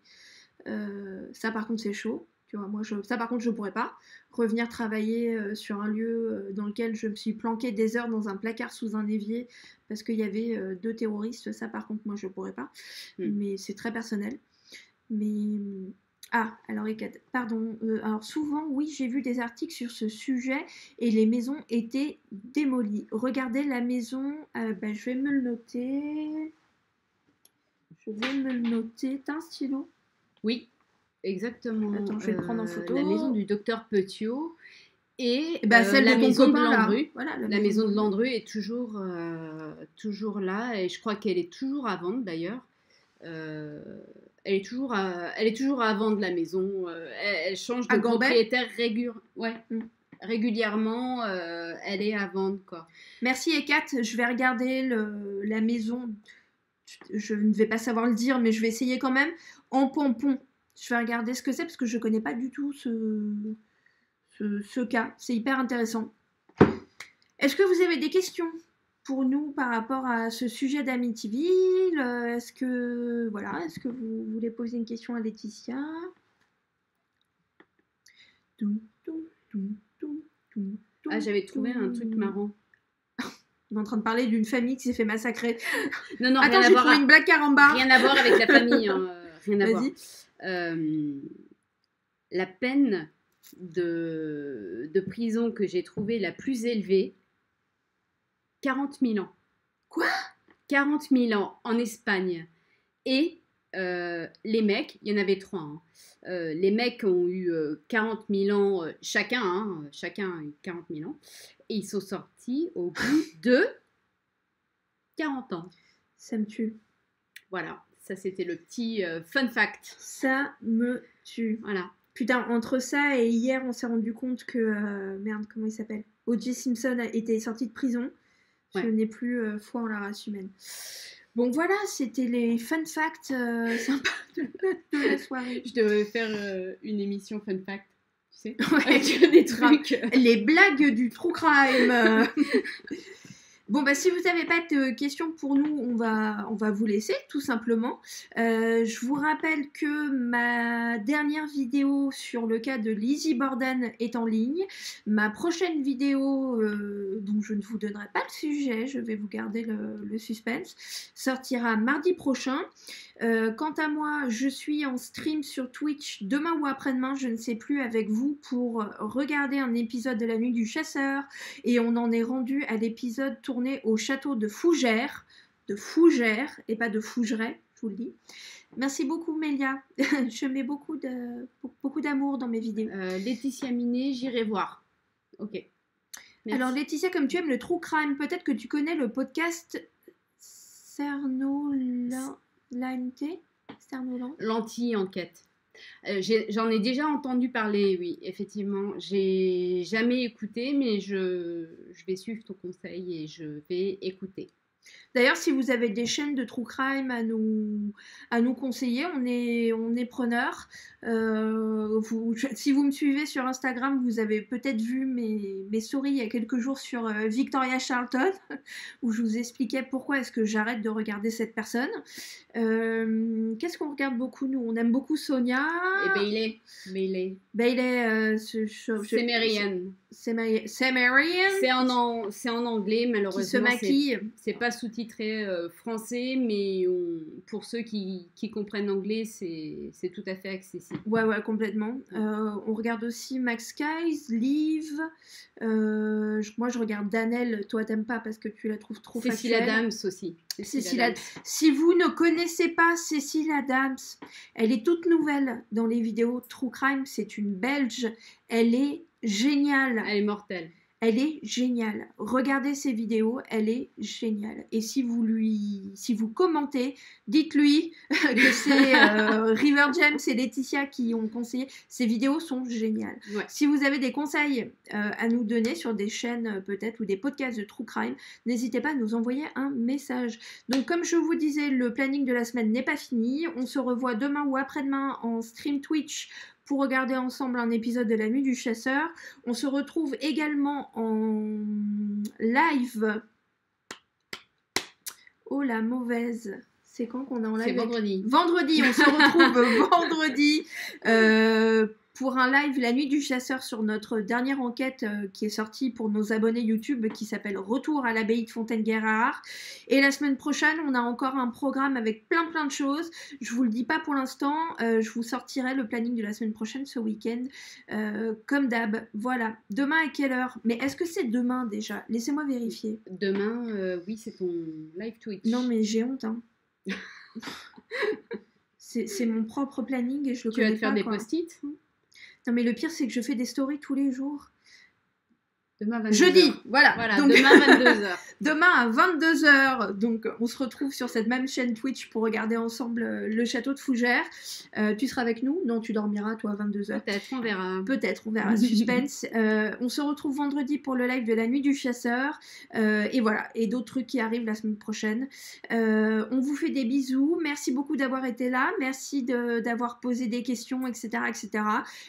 Ça, par contre, c'est chaud. Tu vois, ça, par contre, je pourrais pas revenir travailler sur un lieu dans lequel je me suis planquée des heures dans un placard sous un évier parce qu'il y avait 2 terroristes. Ça, par contre, moi, je pourrais pas. Mais c'est très personnel. Mais alors Ekad, pardon. Alors souvent, oui, j'ai vu des articles sur ce sujet et les maisons étaient démolies. Regardez la maison. Je vais me le noter. T'as un stylo? Oui, exactement. Attends, je vais le prendre en photo. La maison du docteur Petiot et celle la de maison de copain, Landru. Voilà, la maison de Landru est toujours là et je crois qu'elle est toujours à vendre d'ailleurs. Elle est toujours à vendre la maison. Elle change de propriétaire régulièrement. Elle est à vendre quoi. Merci Ekat, je vais regarder la maison. Je ne vais pas savoir le dire, mais je vais essayer quand même. En Pompon. Je vais regarder ce que c'est parce que je ne connais pas du tout ce cas. C'est hyper intéressant. Est-ce que vous avez des questions pour nous par rapport à ce sujet d'Amityville? Est-ce que vous voulez poser une question à Laetitia? J'avais trouvé un truc marrant. On est en train de parler d'une famille qui s'est fait massacrer. Non, attends, j'ai trouvé une blague carambar. Rien à voir avec la famille. Rien à voir. La peine de prison que j'ai trouvée la plus élevée, 40 000 ans. Quoi? 40 000 ans en Espagne. Et les mecs, il y en avait 3. Hein. Les mecs ont eu 40 000 ans chacun. Chacun a eu 40 000 ans. Et ils sont sortis au bout de 40 ans. Ça me tue. Voilà, ça c'était le petit fun fact. Ça me tue. Voilà. Putain, entre ça et hier, on s'est rendu compte que... comment il s'appelle? O.J. Simpson était sorti de prison. Je n'ai plus foi en la race humaine. Bon, voilà, c'était les fun facts sympas de la soirée. Je devrais faire une émission fun fact. Tu sais, avec des trucs. Les blagues du true crime. Bon, si vous n'avez pas de questions pour nous, on va vous laisser, tout simplement. Je vous rappelle que ma dernière vidéo sur le cas de Lizzie Borden est en ligne. Ma prochaine vidéo, dont je ne vous donnerai pas le sujet, je vais vous garder le suspense, sortira mardi prochain. Quant à moi, je suis en stream sur Twitch demain ou après-demain, je ne sais plus, avec vous pour regarder un épisode de la Nuit du Chasseur. Et on en est rendu à l'épisode tourné au château de Fougères et pas de Fougeray, je vous le dis. Merci beaucoup Mélia, je mets beaucoup d'amour dans mes vidéos. Laetitia Minet, j'irai voir. Ok. Merci. Alors Laetitia, comme tu aimes le true crime, peut-être que tu connais le podcast Cerno-Lente. L'anti-enquête. J'en ai déjà entendu parler, oui, effectivement. J'ai jamais écouté, mais je vais suivre ton conseil et je vais écouter. D'ailleurs, si vous avez des chaînes de true crime à nous conseiller, on est preneurs. Si vous me suivez sur Instagram, vous avez peut-être vu mes stories il y a quelques jours sur Victoria Charlton, où je vous expliquais pourquoi est-ce que j'arrête de regarder cette personne. Qu'est-ce qu'on regarde beaucoup, nous? On aime beaucoup Sonia. Et Bailey. C'est Marianne. C'est Marianne. C'est en anglais, malheureusement. Qui se maquille. C'est pas sous-titré français, mais pour ceux qui comprennent anglais, c'est tout à fait accessible. Ouais, complètement. On regarde aussi Max Skies, Liv. Moi, je regarde Danelle. Toi, t'aimes pas parce que tu la trouves trop factuelle. Cécile Adams aussi. Si vous ne connaissez pas Cécile Adams, elle est toute nouvelle dans les vidéos True Crime. C'est une Belge. Elle est géniale. Elle est mortelle. Elle est géniale. Regardez ses vidéos, elle est géniale. Et si vous commentez, dites-lui que c'est River James et Laetitia qui ont conseillé. Ces vidéos sont géniales. Ouais. Si vous avez des conseils à nous donner sur des chaînes peut-être ou des podcasts de True Crime, n'hésitez pas à nous envoyer un message. Donc comme je vous disais, le planning de la semaine n'est pas fini. On se revoit demain ou après-demain en stream Twitch pour regarder ensemble un épisode de La Nuit du Chasseur. On se retrouve également en live. Oh la mauvaise. C'est quand qu'on est en live? C'est vendredi. Vendredi, on se retrouve vendredi pour un live La Nuit du Chasseur sur notre dernière enquête qui est sortie pour nos abonnés YouTube qui s'appelle Retour à l'abbaye de Fontaine-Guerard. Et la semaine prochaine, on a encore un programme avec plein de choses. Je vous le dis pas pour l'instant, je vous sortirai le planning de la semaine prochaine ce week-end comme d'hab. Voilà. Demain à quelle heure? Mais est-ce que c'est demain déjà? Laissez-moi vérifier. Demain, oui, c'est ton live Twitch. Non mais j'ai honte, hein. C'est mon propre planning et je le connais pas. Tu vas te faire des post-it? Non mais le pire c'est que je fais des stories tous les jours. Demain 22h. Jeudi, voilà. Donc, demain 22h. Demain à 22h, donc on se retrouve sur cette même chaîne Twitch pour regarder ensemble le château de Fougères. Tu seras avec nous? Non, tu dormiras toi à 22h. Peut-être, on verra. Peut-être, on verra. Suspense. On se retrouve vendredi pour le live de La Nuit du Chasseur. Et voilà, et d'autres trucs qui arrivent la semaine prochaine. On vous fait des bisous. Merci beaucoup d'avoir été là. Merci d'avoir posé des questions, etc. etc.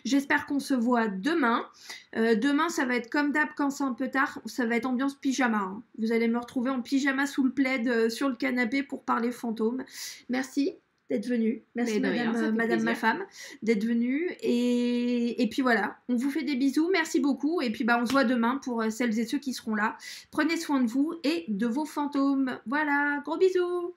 J'espère qu'on se voit demain. Demain, ça va être comme d'hab quand c'est un peu tard. Ça va être ambiance pyjama. Hein. Vous allez me retrouver en pyjama sous le plaid sur le canapé pour parler fantômes. Merci d'être venue. Merci madame ma femme d'être venue. Et puis voilà, on vous fait des bisous. Merci beaucoup. Et puis on se voit demain pour celles et ceux qui seront là. Prenez soin de vous et de vos fantômes. Voilà, gros bisous.